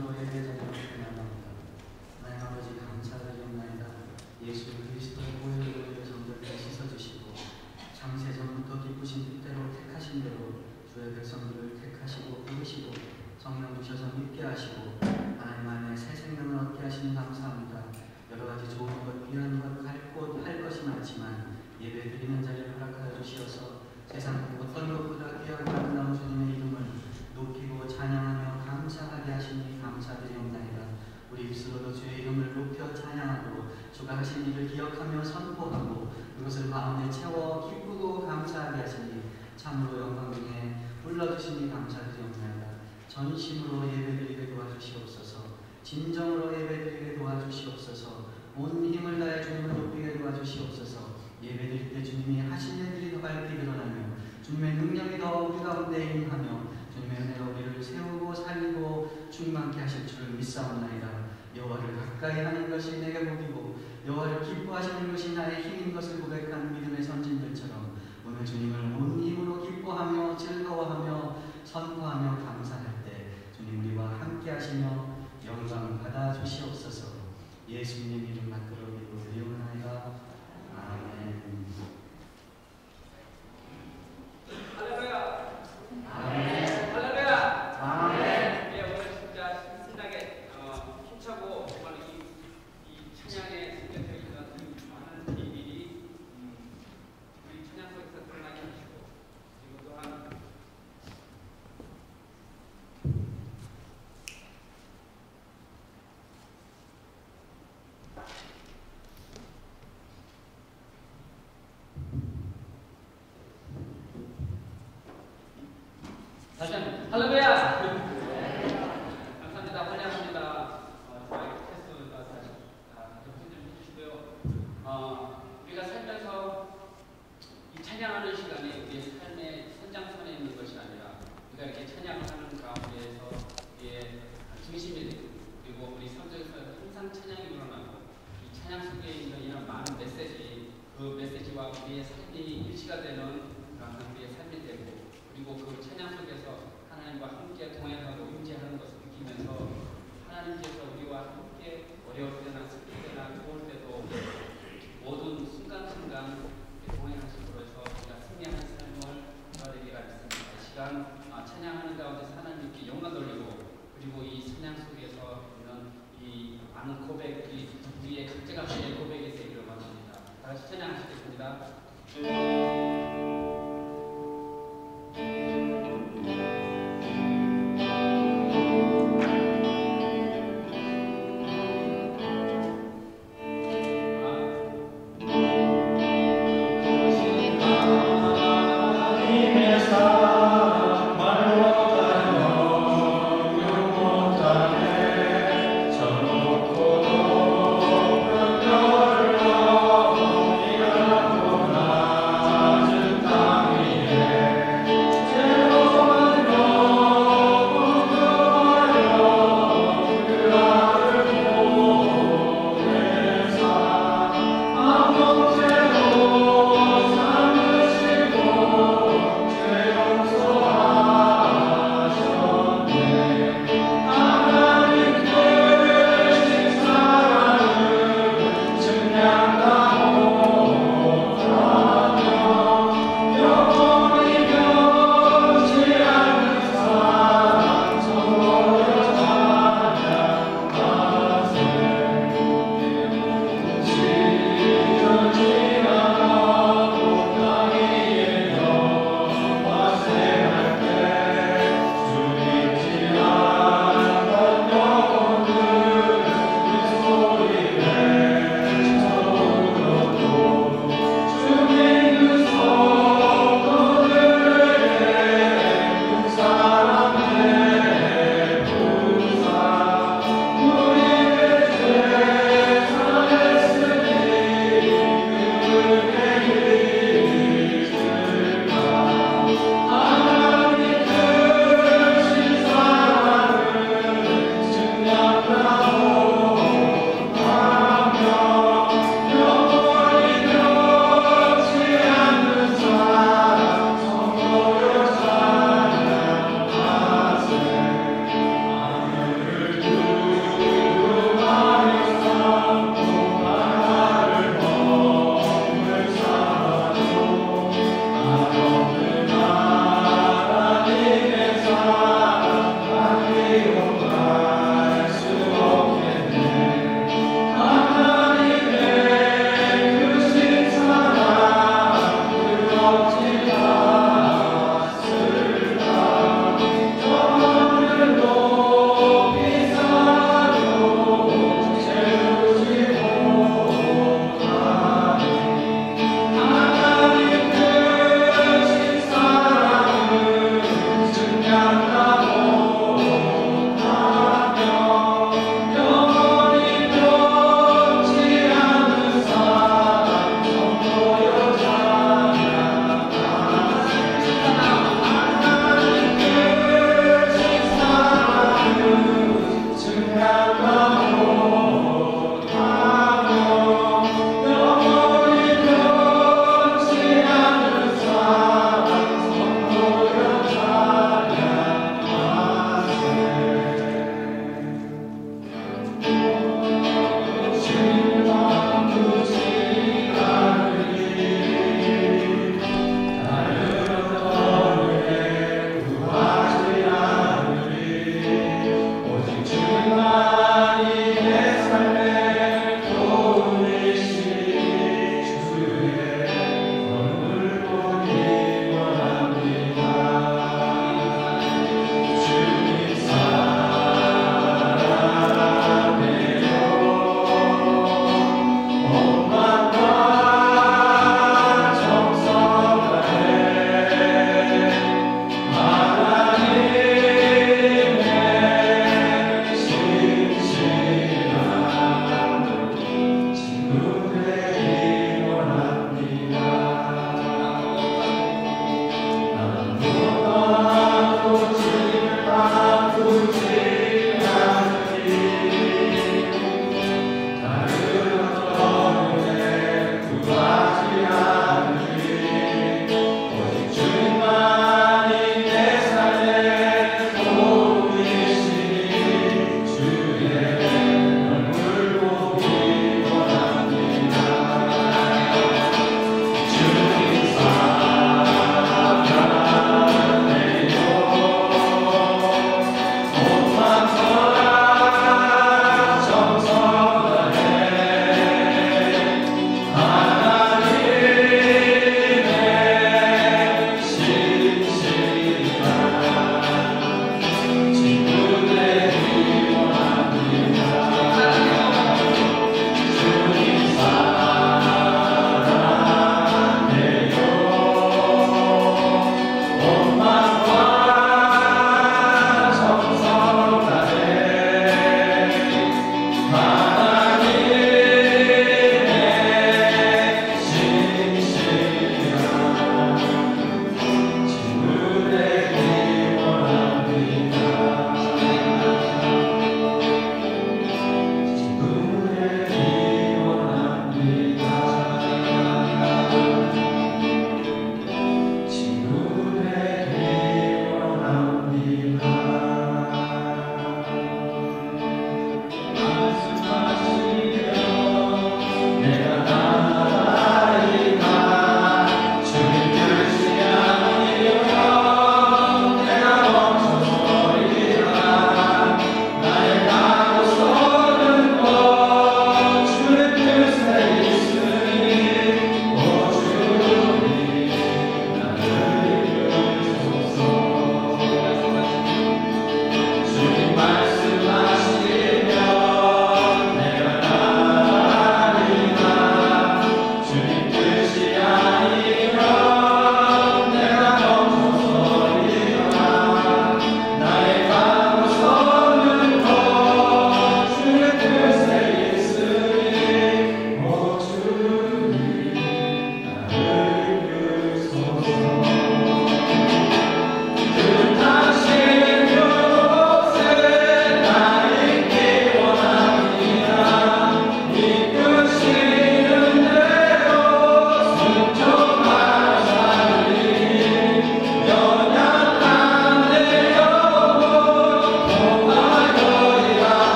예배자를 찬양합니다. 하나님 아버지 감사드리옵나이다. 예수 그리스도의 보혈로 정결케 씻어주시고 창세전부터 기쁘신 뜻대로 택하신 대로 주의 백성들을 택하시고 부르시고 성령 주셔서 믿게 하시고 하나님 안에 새 생명을 얻게 하시니 감사합니다. 여러가지 좋은 것 귀한 것 할 것이 많지만 예배 드리는 자리를 허락하여 주시어서 세상 어떤 것보다 귀하고 아름다운 주님의 이름을 높이고 찬양하며 감사하게 하시니 감사드리옵나이다. 우리 입술로도 주의 이름을 높여 찬양하고 주가 하신 일을 기억하며 선포하고 그것을 마음에 채워 기쁘고 감사하게 하시니 참으로 영광 중에 불러주시니 감사드리옵나이다. 전심으로 예배드리게 도와주시옵소서. 진정으로 예배드리게 도와주시옵소서. 온 힘을 다해 주님을 높이게 도와주시옵소서. 예배드릴 때 주님이 하신 일들이 더 밝게 드러나며 주님의 능력이 더 우리 가운데 임하며 주님의 은혜가 우리를 세우고 살리고 충만케 하실 줄 믿사옵나이다. 여호와를 가까이 하는 것이 내게 복이고 여호와를 기뻐하시는 것이 나의 힘인 것을 고백한 믿음의 선진들처럼 오늘 주님을 온 힘으로 기뻐하며 즐거워하며 선포하며 감사할 때 주님 우리와 함께 하시며 영광 받아 주시옵소서. 예수님 이름 받들어 드리옵나이다. 아멘. 할렐루야. 아멘. 할렐루야. 아멘. 네, 오늘 진짜 신나게 힘차고 정말 이 찬양에 숨겨져 있는 많은 비밀이 우리 찬양 속에서 드러나게 하시고 그리고 또한 다시 한번 할렐루야. 감사합니다. 환영합니다. 저희 테스트가 다시 좀 해주시고요. 우리가 살면서 이 찬양하는 시간이 우리의 삶의 선장선에 있는 것이 아니라 우리가 이렇게 찬양을 하는 가운데에서 우리의 중심이 되고 그리고 우리 삶 속에서 항상 찬양이 일어나고 이 찬양 속에 있는 이런 많은 메시지 그 메시지와 우리의 삶이 일치가 되는 그런 우리의 삶이 되고 그리고 그 찬양 속에서 하나님과 함께 동행하고 임재하는 것을 느끼면서 하나님께서 우리와 함께 어려울 때나 슬플 때나 좋을 때도 모든 순간순간 동행하심으로써 우리가 승리하는 삶을 도와드리기가 있습니다. 이 시간 찬양하는 가운데서 하나님께 영광 돌리고 그리고 이 찬양 속에서 있는 이 많은 고백들이 우리의 각자가 가진 고백에서 이루어집니다. 다 같이 찬양하시겠습니다.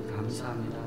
아버지 감사합니다.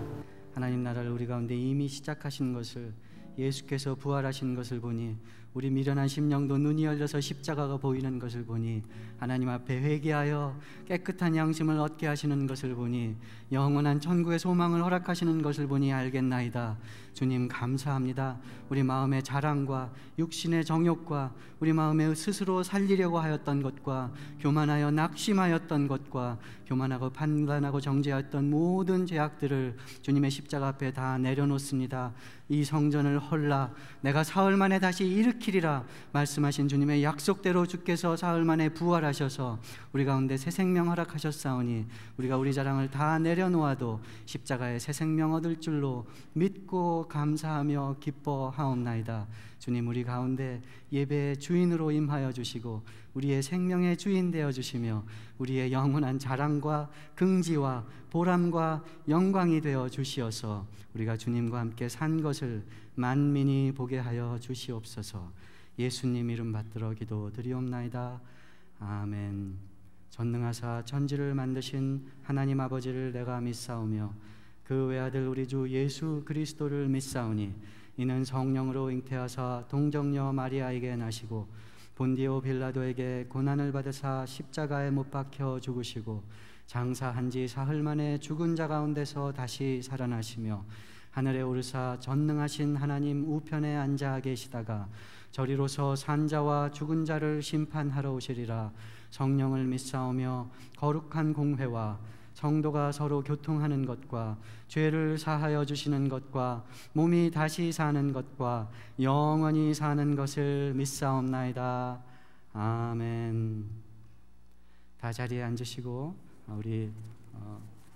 하나님 나라를 우리 가운데 이미 시작하신 것을, 예수께서 부활하신 것을 보니, 우리 미련한 심령도 눈이 열려서 십자가가 보이는 것을 보니, 하나님 앞에 회개하여 깨끗한 양심을 얻게 하시는 것을 보니, 영원한 천국의 소망을 허락하시는 것을 보니 알겠나이다. 주님 감사합니다. 우리 마음의 자랑과 육신의 정욕과 우리 마음에 스스로 살리려고 하였던 것과 교만하여 낙심하였던 것과 교만하고 판단하고 정죄하였던 모든 죄악들을 주님의 십자가 앞에 다 내려놓습니다. 이 성전을 헐라 내가 사흘 만에 다시 일으키리라 말씀하신 주님의 약속대로 주께서 사흘 만에 부활하셔서 우리 가운데 새 생명 허락하셨사오니, 우리가 우리 자랑을 다 내려놓아도 십자가에 새 생명 얻을 줄로 믿고 감사하며 기뻐하옵나이다. 주님, 우리 가운데 예배의 주인으로 임하여 주시고 우리의 생명의 주인 되어 주시며 우리의 영원한 자랑과 긍지와 보람과 영광이 되어 주시어서 우리가 주님과 함께 산 것을 만민이 보게 하여 주시옵소서. 예수님 이름 받들어 기도드리옵나이다. 아멘. 전능하사 천지를 만드신 하나님 아버지를 내가 믿사오며 그 외아들 우리 주 예수 그리스도를 믿사오니, 이는 성령으로 잉태하사 동정녀 마리아에게 나시고 본디오 빌라도에게 고난을 받으사 십자가에 못 박혀 죽으시고 장사한 지 사흘 만에 죽은 자 가운데서 다시 살아나시며 하늘에 오르사 전능하신 하나님 우편에 앉아 계시다가 저리로서 산자와 죽은 자를 심판하러 오시리라. 성령을 믿사오며 거룩한 공회와 성도가 서로 교통하는 것과 죄를 사하여 주시는 것과 몸이 다시 사는 것과 영원히 사는 것을 믿사옵나이다. 아멘. 다 자리에 앉으시고 우리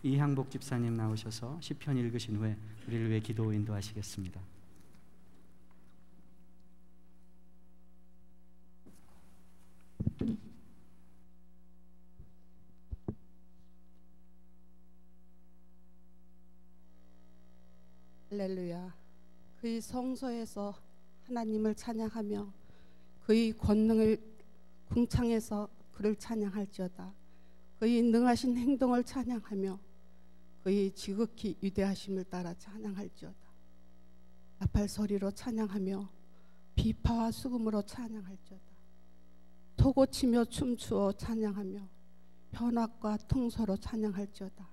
이향복 집사님 나오셔서 시편 읽으신 후에 우리를 위해 기도 인도하시겠습니다. 할렐루야. 그의 성소에서 하나님을 찬양하며 그의 권능을 궁창해서 그를 찬양할지어다. 그의 능하신 행동을 찬양하며 그의 지극히 위대하심을 따라 찬양할지어다. 나팔 소리로 찬양하며 비파와 수금으로 찬양할지어다. 소고치며 춤추어 찬양하며 현악과 통소로 찬양할지어다.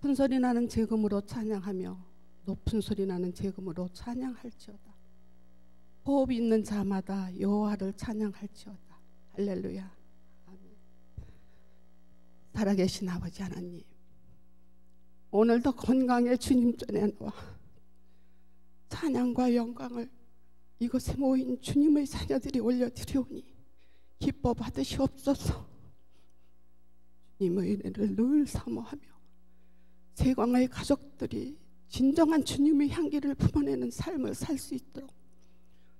큰 소리 나는 재금으로 찬양하며 높은 소리 나는 재금으로 찬양할지어다. 호흡 있는 자마다 여호와를 찬양할지어다. 할렐루야. 아멘. 살아계신 아버지 하나님, 오늘도 건강에 주님 전에 나와 찬양과 영광을 이곳에 모인 주님의 자녀들이 올려드리오니 기뻐 받으시옵소서. 주님의 은혜를 늘 사모하며 세광의 가족들이 진정한 주님의 향기를 품어내는 삶을 살 수 있도록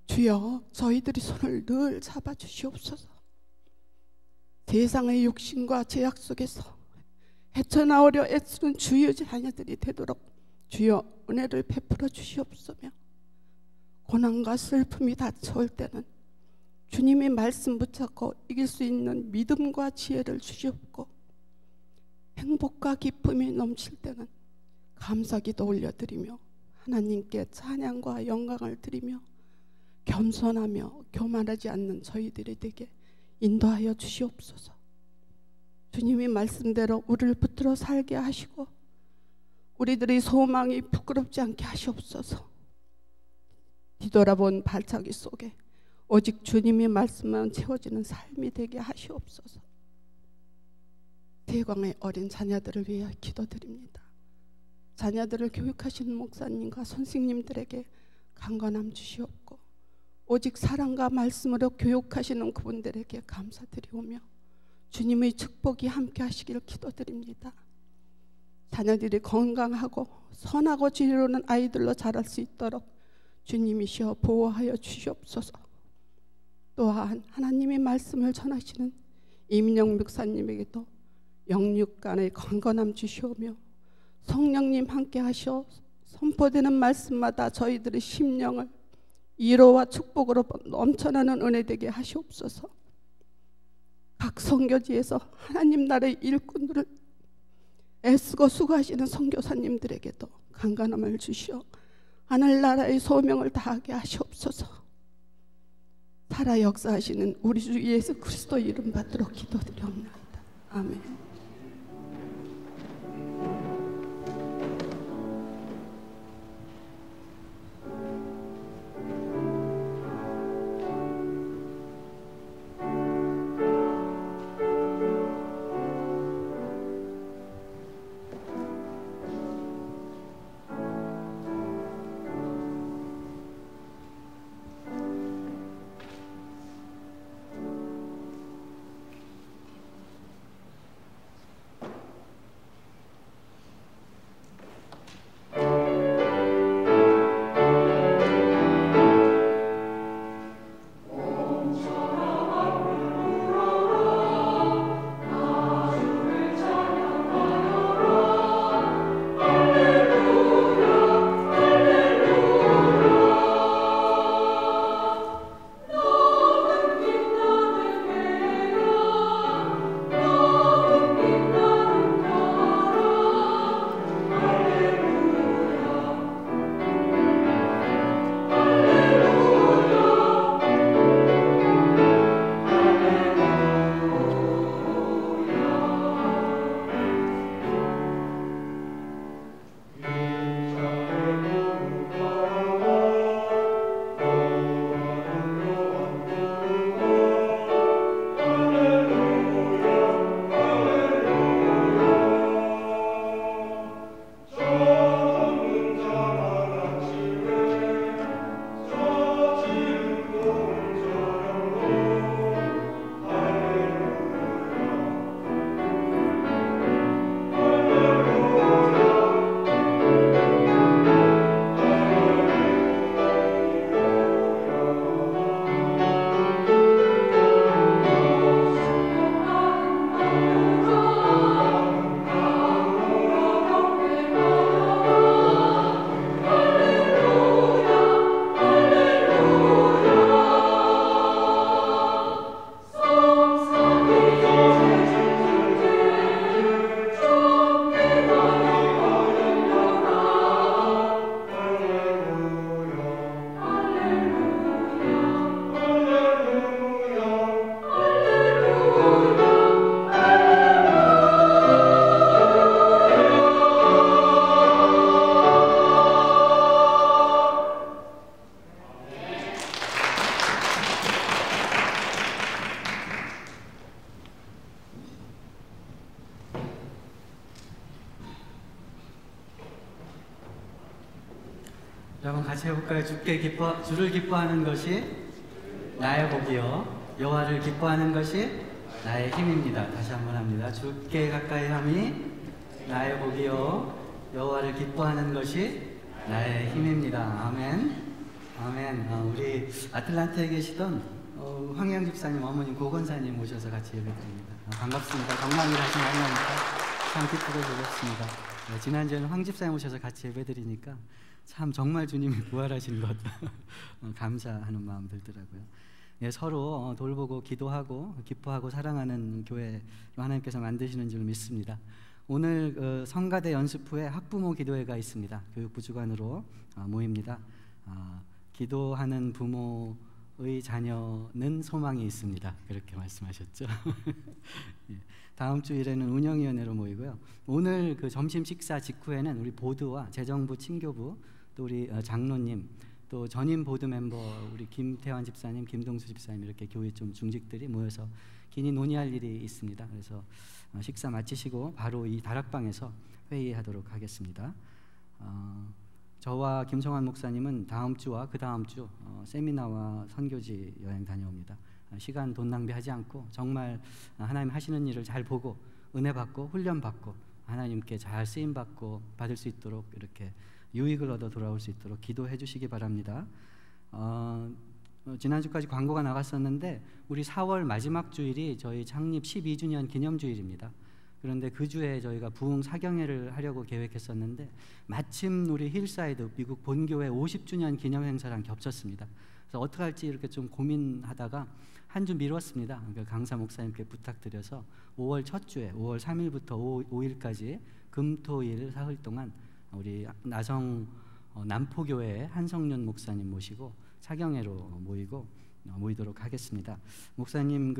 주여 저희들이 손을 늘 잡아주시옵소서. 세상의 욕심과 제약 속에서 헤쳐나오려 애쓰는 주의 자녀들이 되도록 주여 은혜를 베풀어 주시옵소며, 고난과 슬픔이 닥쳐올 때는 주님의 말씀 붙잡고 이길 수 있는 믿음과 지혜를 주시옵고, 행복과 기쁨이 넘칠 때는 감사기도 올려드리며 하나님께 찬양과 영광을 드리며 겸손하며 교만하지 않는 저희들이 되게 인도하여 주시옵소서. 주님의 말씀대로 우리를 붙들어 살게 하시고 우리들의 소망이 부끄럽지 않게 하시옵소서. 뒤돌아본 발차기 속에 오직 주님의 말씀만 채워지는 삶이 되게 하시옵소서. 대광의 어린 자녀들을 위해 기도드립니다. 자녀들을 교육하시는 목사님과 선생님들에게 강건함 주시옵고 오직 사랑과 말씀으로 교육하시는 그분들에게 감사드리오며 주님의 축복이 함께 하시기를 기도드립니다. 자녀들이 건강하고 선하고 지혜로운 아이들로 자랄 수 있도록 주님이시여 보호하여 주시옵소서. 또한 하나님의 말씀을 전하시는 이민영 목사님에게도 영육간의 건강함 주시오며 성령님 함께 하시어 선포되는 말씀마다 저희들의 심령을 위로와 축복으로 넘쳐나는 은혜 되게 하시옵소서. 각 선교지에서 하나님 나라의 일꾼들을 애쓰고 수고하시는 선교사님들에게도 강건함을 주시어 하늘나라의 소명을 다하게 하시옵소서. 살아 역사하시는 우리 주 예수 그리스도 이름 받들어 기도드리옵나이다. 아멘. 여러분 같이 해볼까요? 주를 기뻐하는 것이 나의 복이요 여호와를 기뻐하는 것이 나의 힘입니다. 다시 한번 합니다. 주께 가까이 함이 나의 복이요 여호와를 기뻐하는 것이 나의 힘입니다. 아멘. 아멘. 우리 아틀란타에 계시던 황영 집사님 어머님 고건사님 오셔서 같이 예배드립니다. 반갑습니다. 건강을 하신 하나님과 참 기쁘고 즐겁습니다. 지난주에는 황 집사님 오셔서 같이 예배드리니까 참 정말 주님이 부활하신 것 감사하는 마음 들더라고요. 예, 서로 돌보고 기도하고 기뻐하고 사랑하는 교회로 하나님께서 만드시는 줄 믿습니다. 오늘 성가대 연습 후에 학부모 기도회가 있습니다. 교육부 주관으로 모입니다. 기도하는 부모의 자녀는 소망이 있습니다. 그렇게 말씀하셨죠. 예, 다음 주일에는 운영위원회로 모이고요. 오늘 그 점심 식사 직후에는 우리 보드와 재정부, 친교부, 또 우리 장로님, 또 전임 보드 멤버 우리 김태환 집사님, 김동수 집사님 이렇게 교회 좀 중직들이 모여서 긴히 논의할 일이 있습니다. 그래서 식사 마치시고 바로 이 다락방에서 회의하도록 하겠습니다. 저와 김성환 목사님은 다음 주와 그 다음 주 세미나와 선교지 여행 다녀옵니다. 시간 돈 낭비하지 않고 정말 하나님 하시는 일을 잘 보고 은혜 받고 훈련 받고 하나님께 잘 쓰임 받고 받을 수 있도록 이렇게 유익을 얻어 돌아올 수 있도록 기도해 주시기 바랍니다. 지난주까지 광고가 나갔었는데 우리 4월 마지막 주일이 저희 창립 12주년 기념주일입니다. 그런데 그 주에 저희가 부흥 사경회를 하려고 계획했었는데 마침 우리 힐사이드 미국 본교회 50주년 기념 행사랑 겹쳤습니다. 그래서 어떻게 할지 이렇게 좀 고민하다가 한 주 미뤘습니다. 그러니까 강사 목사님께 부탁드려서 5월 첫 주에 5월 3일부터 5일까지 금토일 사흘 동안 우리 나성 남포교회 한성윤 목사님 모시고 차경회로 모이도록 하겠습니다. 목사님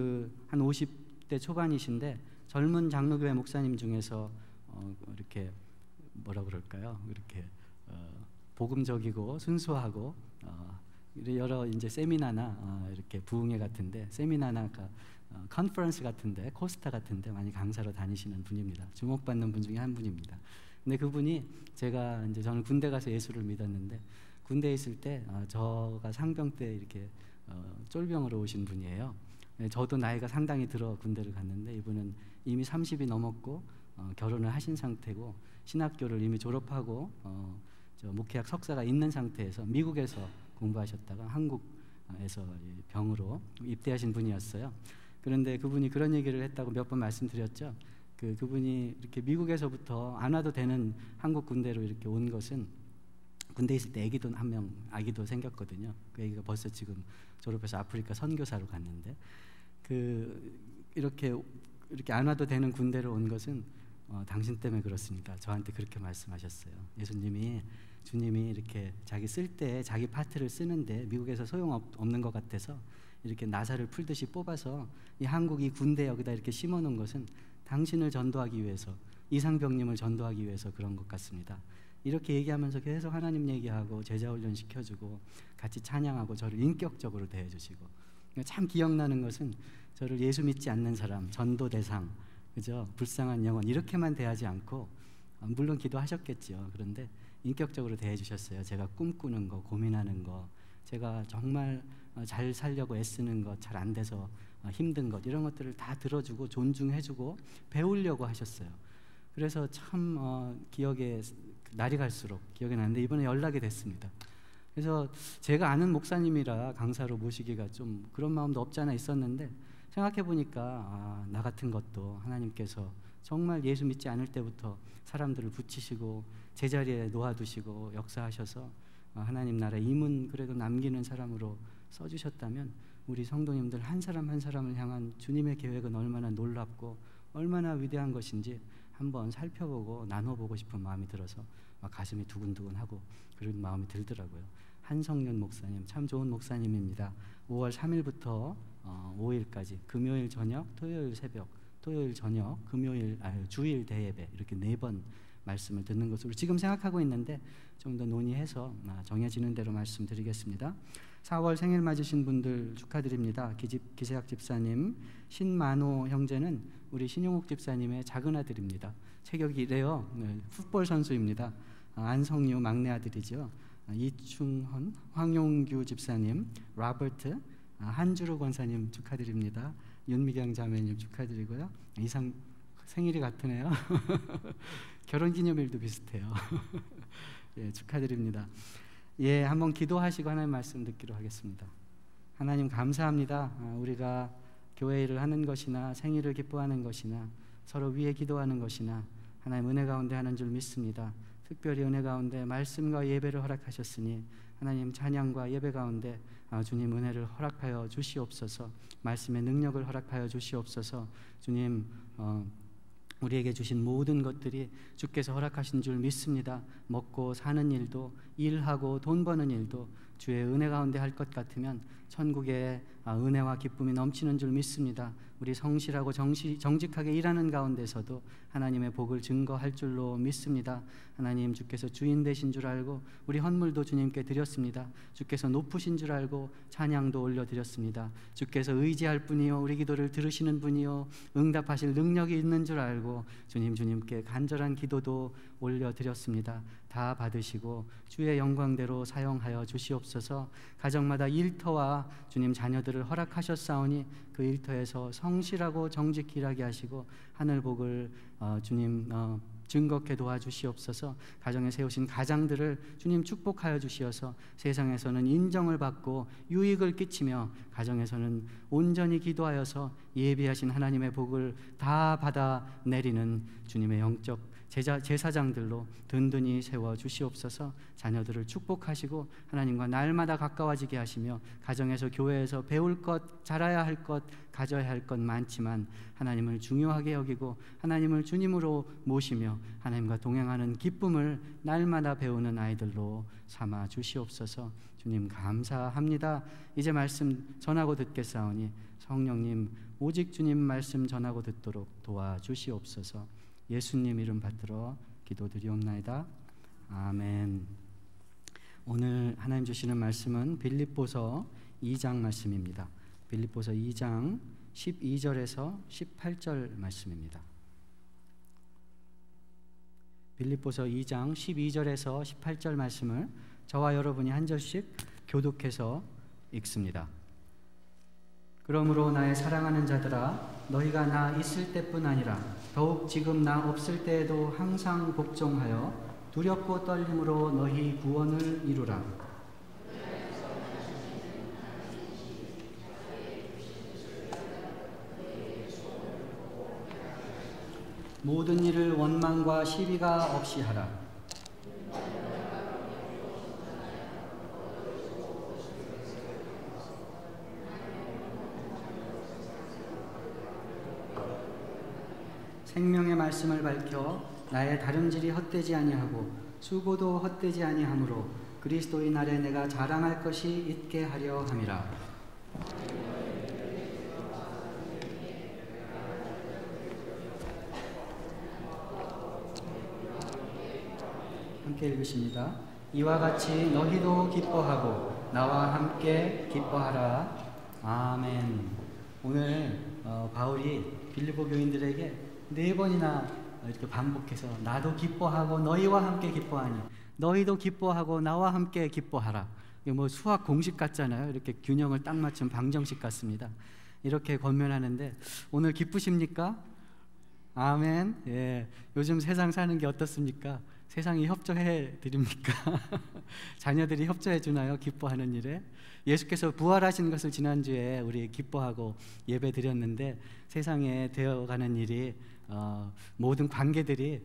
한 50대 초반이신데 젊은 장로교회 목사님 중에서 이렇게 뭐라 그럴까요? 이렇게 복음적이고 순수하고 여러 이제 세미나나 이렇게 부흥회 같은데 세미나나 컨퍼런스 같은데 코스타 같은데 많이 강사로 다니시는 분입니다. 주목받는 분 중에 한 분입니다. 근데 그분이 저는 군대 가서 예수를 믿었는데 군대에 있을 때 저가 상병 때 이렇게 쫄병으로 오신 분이에요. 저도 나이가 상당히 들어 군대를 갔는데 이분은 이미 30이 넘었고 결혼을 하신 상태고 신학교를 이미 졸업하고 목회학 석사가 있는 상태에서 미국에서 공부하셨다가 한국에서 병으로 입대하신 분이었어요. 그런데 그분이 그런 얘기를 했다고 몇 번 말씀드렸죠. 그분이 이렇게 미국에서부터 안 와도 되는 한국 군대로 이렇게 온 것은 군대에 있을 때 아기도 생겼거든요. 그 아기가 벌써 지금 졸업해서 아프리카 선교사로 갔는데 이렇게 안 와도 되는 군대로 온 것은 당신 때문에 그렇습니다. 저한테 그렇게 말씀하셨어요. 주님이 이렇게 자기 쓸 때 자기 파트를 쓰는데 미국에서 소용없는 것 같아서 이렇게 나사를 풀듯이 뽑아서 이 한국 이 군대 여기다 이렇게 심어놓은 것은 당신을 전도하기 위해서 이상병님을 전도하기 위해서 그런 것 같습니다. 이렇게 얘기하면서 계속 하나님 얘기하고 제자훈련 시켜주고 같이 찬양하고 저를 인격적으로 대해주시고 참 기억나는 것은 저를 예수 믿지 않는 사람, 전도 대상, 그죠? 불쌍한 영혼 이렇게만 대하지 않고 물론 기도하셨겠죠. 그런데 인격적으로 대해주셨어요. 제가 꿈꾸는 거, 고민하는 거, 제가 정말 잘 살려고 애쓰는 것, 잘 안 돼서 힘든 것 이런 것들을 다 들어주고 존중해주고 배우려고 하셨어요. 그래서 참 기억에 날이 갈수록 기억이 나는데 이번에 연락이 됐습니다. 그래서 제가 아는 목사님이라 강사로 모시기가 좀 그런 마음도 없지 않아 있었는데 생각해 보니까 나 같은 것도 하나님께서 정말 예수 믿지 않을 때부터 사람들을 붙이시고 제자리에 놓아두시고 역사하셔서 하나님 나라 임은 그래도 남기는 사람으로 써주셨다면 우리 성도님들 한 사람 한 사람을 향한 주님의 계획은 얼마나 놀랍고 얼마나 위대한 것인지 한번 살펴보고 나눠보고 싶은 마음이 들어서 가슴이 두근두근하고 그런 마음이 들더라고요. 한성윤 목사님 참 좋은 목사님입니다. 5월 3일부터 5일까지 금요일 저녁, 토요일 새벽, 토요일 저녁, 주일 대예배 이렇게 4번 말씀을 듣는 것으로 지금 생각하고 있는데 좀 더 논의해서 정해지는 대로 말씀드리겠습니다. 4월 생일 맞으신 분들 축하드립니다. 기세학 집사님, 신만호 형제는 우리 신용욱 집사님의 작은 아들입니다. 체격이 이래요. 풋볼 선수입니다. 안성유 막내 아들이죠. 이충헌, 황용규 집사님, 로버트, 한주로 권사님 축하드립니다. 윤미경 자매님 축하드리고요. 이상 생일이 같으네요. 결혼기념일도 비슷해요. 예, 축하드립니다. 예, 한번 기도하시고 하나님 말씀 듣기로 하겠습니다. 하나님 감사합니다. 우리가 교회 일을 하는 것이나 생일을 기뻐하는 것이나 서로 위해 기도하는 것이나 하나님 은혜 가운데 하는 줄 믿습니다. 특별히 은혜 가운데 말씀과 예배를 허락하셨으니 하나님 찬양과 예배 가운데 주님 은혜를 허락하여 주시옵소서. 말씀의 능력을 허락하여 주시옵소서. 주님 우리에게 주신 모든 것들이 주께서 허락하신 줄 믿습니다. 먹고 사는 일도 일하고 돈 버는 일도 주의 은혜 가운데 할 것 같으면 천국의 은혜와 기쁨이 넘치는 줄 믿습니다. 우리 성실하고 정직하게 일하는 가운데서도 하나님의 복을 증거할 줄로 믿습니다. 하나님 주께서 주인 되신 줄 알고 우리 헌물도 주님께 드렸습니다. 주께서 높으신 줄 알고 찬양도 올려드렸습니다. 주께서 의지할 분이요 우리 기도를 들으시는 분이요 응답하실 능력이 있는 줄 알고 주님께 간절한 기도도 올려드렸습니다. 다 받으시고 주의 영광대로 사용하여 주시옵소서. 가정마다 일터와 주님 자녀들을 허락하셨사오니 그 일터에서 성실하고 정직히 일하게 하시고 하늘 복을 주님 증거케 도와주시옵소서. 가정에 세우신 가장들을 주님 축복하여 주시어서 세상에서는 인정을 받고 유익을 끼치며 가정에서는 온전히 기도하여서 예비하신 하나님의 복을 다 받아 내리는 주님의 영적 제사장들로 든든히 세워 주시옵소서. 자녀들을 축복하시고 하나님과 날마다 가까워지게 하시며 가정에서 교회에서 배울 것, 자라야 할 것, 가져야 할 것 많지만 하나님을 중요하게 여기고 하나님을 주님으로 모시며 하나님과 동행하는 기쁨을 날마다 배우는 아이들로 삼아 주시옵소서. 주님 감사합니다. 이제 말씀 전하고 듣겠사오니 성령님 오직 주님 말씀 전하고 듣도록 도와주시옵소서. 예수님 이름 받들어 기도드리옵나이다. 아멘. 오늘 하나님 주시는 말씀은 빌립보서 2장 말씀입니다. 빌립보서 2장 12절에서 18절 말씀입니다. 빌립보서 2장 12절에서 18절 말씀을 저와 여러분이 한 절씩 교독해서 읽습니다. 그러므로 나의 사랑하는 자들아, 너희가 나 있을 때뿐 아니라 더욱 지금 나 없을 때에도 항상 복종하여 두렵고 떨림으로 너희 구원을 이루라. 모든 일을 원망과 시비가 없이 하라. 생명의 말씀을 밝혀 나의 다름질이 헛되지 아니하고 수고도 헛되지 아니하므로 그리스도의 날에 내가 자랑할 것이 있게 하려 함이라. 함께 읽으십니다. 이와 같이 너희도 기뻐하고 나와 함께 기뻐하라. 아멘. 오늘 바울이 빌립보 교인들에게 4번이나 이렇게 반복해서 나도 기뻐하고 너희와 함께 기뻐하니 너희도 기뻐하고 나와 함께 기뻐하라. 이게 뭐 수학 공식 같잖아요. 이렇게 균형을 딱 맞춘 방정식 같습니다. 이렇게 권면하는데 오늘 기쁘십니까? 아멘. 예. 요즘 세상 사는 게 어떻습니까? 세상이 협조해 드립니까? 자녀들이 협조해 주나요? 기뻐하는 일에? 예수께서 부활하신 것을 지난주에 우리 기뻐하고 예배 드렸는데 세상에 되어가는 일이 모든 관계들이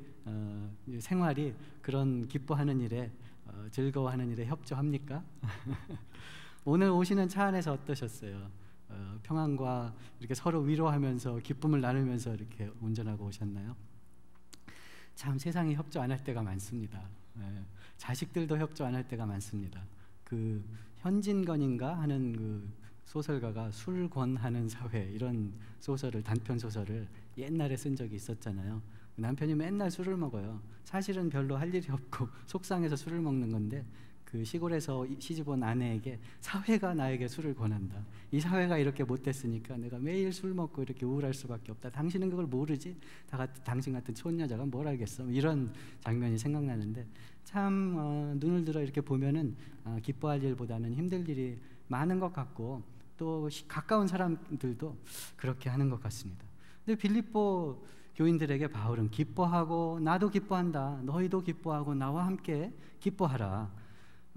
생활이 그런 기뻐하는 일에 즐거워하는 일에 협조합니까? 오늘 오시는 차 안에서 어떠셨어요? 평안과 이렇게 서로 위로하면서 기쁨을 나누면서 이렇게 운전하고 오셨나요? 참 세상이 협조 안 할 때가 많습니다. 자식들도 협조 안 할 때가 많습니다. 그 현진건인가 하는 그 소설가가 술 권하는 사회 이런 소설을 단편 소설을 옛날에 쓴 적이 있었잖아요. 남편이 맨날 술을 먹어요. 사실은 별로 할 일이 없고 속상해서 술을 먹는 건데 그 시골에서 시집 온 아내에게 사회가 나에게 술을 권한다. 이 사회가 이렇게 못됐으니까 내가 매일 술 먹고 이렇게 우울할 수밖에 없다. 당신은 그걸 모르지? 당신 같은 촌여자가 뭘 알겠어? 이런 장면이 생각나는데 참 눈을 들어 이렇게 보면은 기뻐할 일보다는 힘들 일이 많은 것 같고 또 가까운 사람들도 그렇게 하는 것 같습니다. 근데 빌립보 교인들에게 바울은 기뻐하고 나도 기뻐한다. 너희도 기뻐하고 나와 함께 기뻐하라.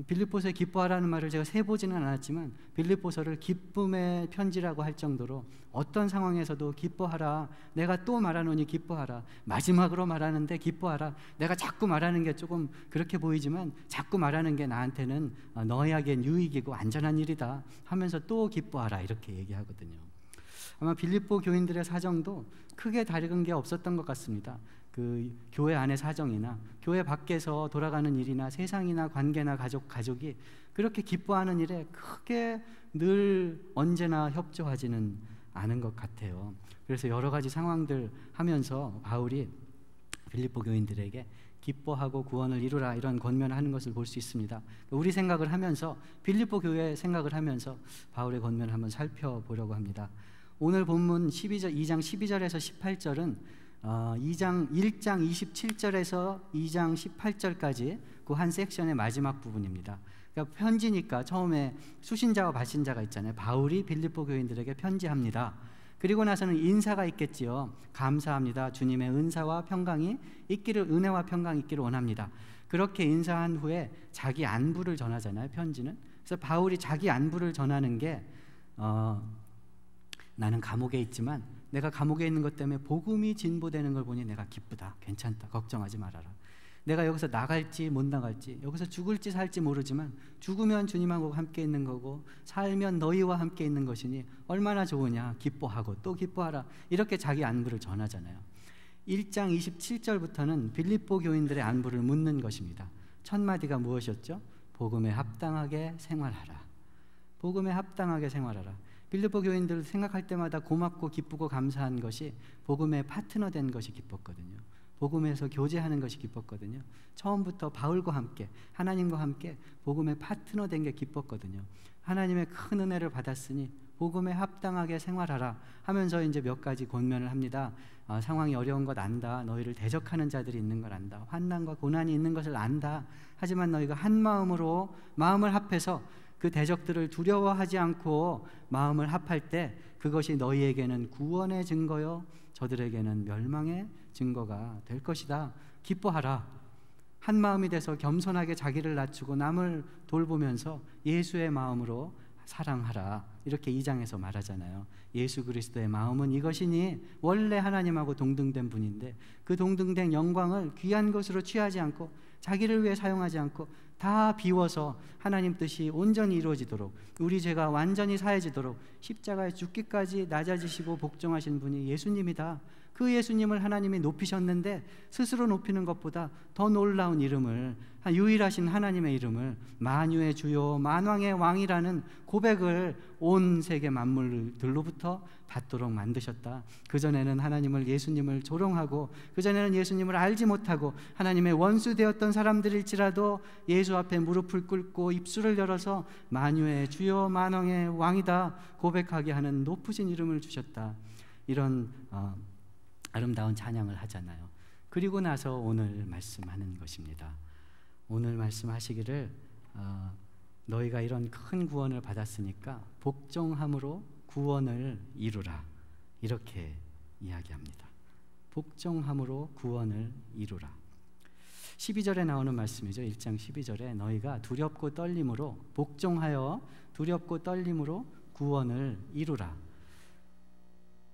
빌립보서에 기뻐하라는 말을 제가 세보지는 않았지만 빌립보서를 기쁨의 편지라고 할 정도로 어떤 상황에서도 기뻐하라. 내가 또 말하노니 기뻐하라. 마지막으로 말하는데 기뻐하라. 내가 자꾸 말하는 게 조금 그렇게 보이지만 자꾸 말하는 게 나한테는 너희에겐 유익이고 안전한 일이다 하면서 또 기뻐하라 이렇게 얘기하거든요. 아마 빌립보 교인들의 사정도 크게 다른 게 없었던 것 같습니다. 그 교회 안의 사정이나 교회 밖에서 돌아가는 일이나 세상이나 관계나 가족이 그렇게 기뻐하는 일에 크게 늘 언제나 협조하지는 않은 것 같아요. 그래서 여러 가지 상황들 하면서 바울이 빌립보 교인들에게 기뻐하고 구원을 이루라 이런 권면을 하는 것을 볼 수 있습니다. 우리 생각을 하면서 빌립보 교회 생각을 하면서 바울의 권면을 한번 살펴보려고 합니다. 오늘 본문 2장 12절에서 18절은 1장 27절에서 2장 18절까지 그 한 섹션의 마지막 부분입니다. 그러니까 편지니까 처음에 수신자와 받신자가 있잖아요. 바울이 빌립보 교인들에게 편지합니다. 그리고 나서는 인사가 있겠지요. 감사합니다. 주님의 은사와 평강이 있기를, 은혜와 평강이 있기를 원합니다. 그렇게 인사한 후에 자기 안부를 전하잖아요. 편지는. 그래서 바울이 자기 안부를 전하는 게 나는 감옥에 있지만 내가 감옥에 있는 것 때문에 복음이 진보되는 걸 보니 내가 기쁘다. 괜찮다. 걱정하지 말아라. 내가 여기서 나갈지 못 나갈지, 여기서 죽을지 살지 모르지만 죽으면 주님하고 함께 있는 거고 살면 너희와 함께 있는 것이니 얼마나 좋으냐. 기뻐하고 또 기뻐하라. 이렇게 자기 안부를 전하잖아요. 1장 27절부터는 빌립보 교인들의 안부를 묻는 것입니다. 첫 마디가 무엇이었죠? 복음에 합당하게 생활하라. 복음에 합당하게 생활하라. 빌립보 교인들 생각할 때마다 고맙고 기쁘고 감사한 것이 복음의 파트너 된 것이 기뻤거든요. 복음에서 교제하는 것이 기뻤거든요. 처음부터 바울과 함께 하나님과 함께 복음의 파트너 된 게 기뻤거든요. 하나님의 큰 은혜를 받았으니 복음에 합당하게 생활하라 하면서 이제 몇 가지 권면을 합니다. 상황이 어려운 것 안다. 너희를 대적하는 자들이 있는 걸 안다. 환난과 고난이 있는 것을 안다. 하지만 너희가 한 마음으로 마음을 합해서 그 대적들을 두려워하지 않고 마음을 합할 때 그것이 너희에게는 구원의 증거요 저들에게는 멸망의 증거가 될 것이다. 기뻐하라. 한 마음이 돼서 겸손하게 자기를 낮추고 남을 돌보면서 예수의 마음으로 사랑하라. 이렇게 2장에서 말하잖아요. 예수 그리스도의 마음은 이것이니 원래 하나님하고 동등된 분인데 그 동등된 영광을 귀한 것으로 취하지 않고 자기를 위해 사용하지 않고 다 비워서 하나님 뜻이 온전히 이루어지도록 우리 죄가 완전히 사해지도록 십자가에 죽기까지 낮아지시고 복종하신 분이 예수님이다. 그 예수님을 하나님이 높이셨는데 스스로 높이는 것보다 더 놀라운 이름을, 유일하신 하나님의 이름을 만유의 주요 만왕의 왕이라는 고백을 온 세계 만물들로부터 받도록 만드셨다. 그전에는 하나님을 예수님을 조롱하고 그전에는 예수님을 알지 못하고 하나님의 원수 되었던 사람들일지라도 예수 앞에 무릎을 꿇고 입술을 열어서 만유의 주요 만왕의 왕이다 고백하게 하는 높으신 이름을 주셨다. 이런 아름다운 찬양을 하잖아요. 그리고 나서 오늘 말씀하는 것입니다. 오늘 말씀하시기를 너희가 이런 큰 구원을 받았으니까 복종함으로 구원을 이루라. 이렇게 이야기합니다. 복종함으로 구원을 이루라. 12절에 나오는 말씀이죠. 1장 12절에 너희가 두렵고 떨림으로 복종하여 두렵고 떨림으로 구원을 이루라.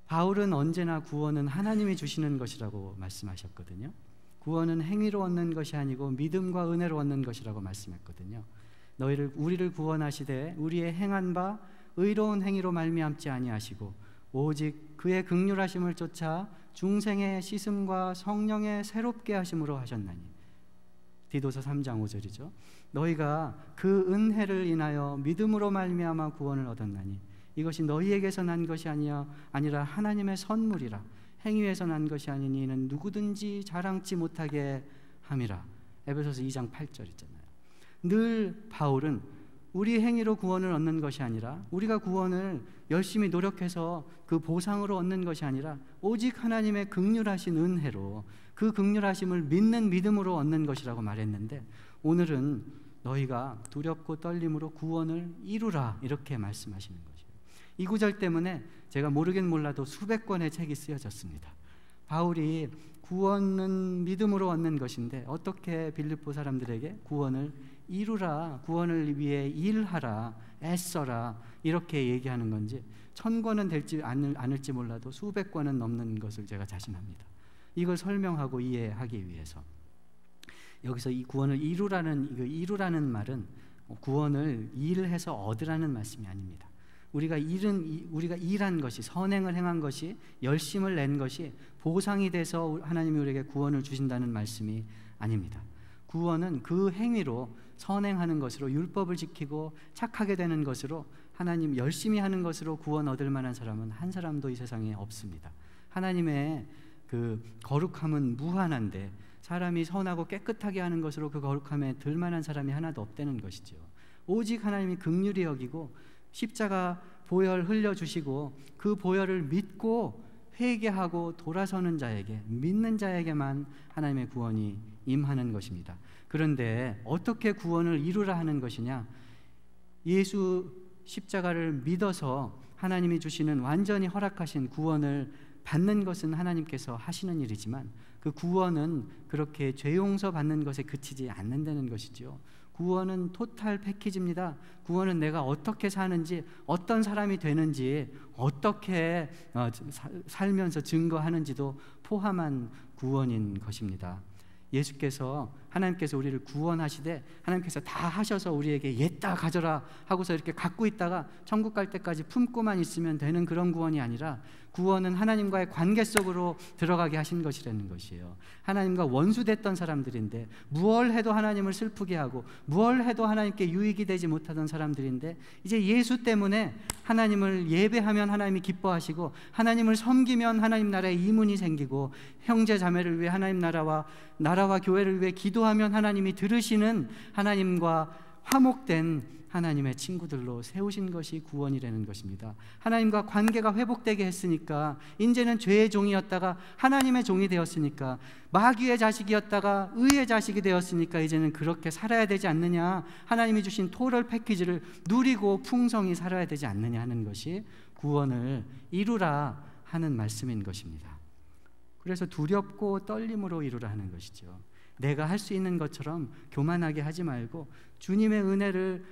바울은 언제나 구원은 하나님이 주시는 것이라고 말씀하셨거든요. 구원은 행위로 얻는 것이 아니고 믿음과 은혜로 얻는 것이라고 말씀했거든요. 우리를 구원하시되 우리의 행한 바 의로운 행위로 말미암지 아니하시고 오직 그의 긍휼하심을 쫓아 중생의 씻음과 성령의 새롭게 하심으로 하셨나니. 디도서 3장 5절이죠. 너희가 그 은혜를 인하여 믿음으로 말미암아 구원을 얻었나니 이것이 너희에게서 난 것이 아니라 하나님의 선물이라. 행위에서 난 것이 아니니 이는 누구든지 자랑치 못하게 함이라. 에베소서 2장 8절 있잖아요. 늘 바울은 우리 행위로 구원을 얻는 것이 아니라 우리가 구원을 열심히 노력해서 그 보상으로 얻는 것이 아니라 오직 하나님의 긍휼하신 은혜로 그 긍휼하심을 믿는 믿음으로 얻는 것이라고 말했는데 오늘은 너희가 두렵고 떨림으로 구원을 이루라 이렇게 말씀하시는 거예요. 이 구절 때문에 제가 모르긴 몰라도 수백 권의 책이 쓰여졌습니다. 바울이 구원은 믿음으로 얻는 것인데 어떻게 빌립보 사람들에게 구원을 이루라, 구원을 위해 일하라, 애써라 이렇게 얘기하는 건지 1000권은 될지 않을지 몰라도 수백 권은 넘는 것을 제가 자신합니다. 이걸 설명하고 이해하기 위해서 여기서 이 구원을 이루라는 말은 구원을 일해서 얻으라는 말씀이 아닙니다. 우리가 일한 것이, 선행을 행한 것이, 열심을 낸 것이 보상이 돼서 하나님이 우리에게 구원을 주신다는 말씀이 아닙니다. 구원은 그 행위로 선행하는 것으로 율법을 지키고 착하게 되는 것으로 하나님 열심히 하는 것으로 구원 얻을 만한 사람은 한 사람도 이 세상에 없습니다. 하나님의 그 거룩함은 무한한데 사람이 선하고 깨끗하게 하는 것으로 그 거룩함에 들 만한 사람이 하나도 없다는 것이죠. 오직 하나님이 긍휼히 여기고 십자가 보혈 흘려주시고 그 보혈을 믿고 회개하고 돌아서는 자에게, 믿는 자에게만 하나님의 구원이 임하는 것입니다. 그런데 어떻게 구원을 이루라 하는 것이냐? 예수 십자가를 믿어서 하나님이 주시는 완전히 허락하신 구원을 받는 것은 하나님께서 하시는 일이지만 그 구원은 그렇게 죄 용서 받는 것에 그치지 않는다는 것이죠. 구원은 토탈 패키지입니다. 구원은 내가 어떻게 사는지, 어떤 사람이 되는지, 어떻게 살면서 증거하는지도 포함한 구원인 것입니다. 예수께서, 하나님께서 우리를 구원하시되 하나님께서 다 하셔서 우리에게 옛다 가져라 하고서 이렇게 갖고 있다가 천국 갈 때까지 품고만 있으면 되는 그런 구원이 아니라, 구원은 하나님과의 관계 속으로 들어가게 하신 것이라는 것이에요. 하나님과 원수됐던 사람들인데, 무얼 해도 하나님을 슬프게 하고 무얼 해도 하나님께 유익이 되지 못하던 사람들인데, 이제 예수 때문에 하나님을 예배하면 하나님이 기뻐하시고, 하나님을 섬기면 하나님 나라에 이문이 생기고, 형제 자매를 위해 하나님 나라와 교회를 위해 기도하면 하나님이 들으시는, 하나님과 화목된 하나님의 친구들로 세우신 것이 구원이라는 것입니다. 하나님과 관계가 회복되게 했으니까, 이제는 죄의 종이었다가 하나님의 종이 되었으니까, 마귀의 자식이었다가 의의 자식이 되었으니까 이제는 그렇게 살아야 되지 않느냐, 하나님이 주신 토럴 패키지를 누리고 풍성히 살아야 되지 않느냐 하는 것이 구원을 이루라 하는 말씀인 것입니다. 그래서 두렵고 떨림으로 이루라 하는 것이죠. 내가 할 수 있는 것처럼 교만하게 하지 말고 주님의 은혜를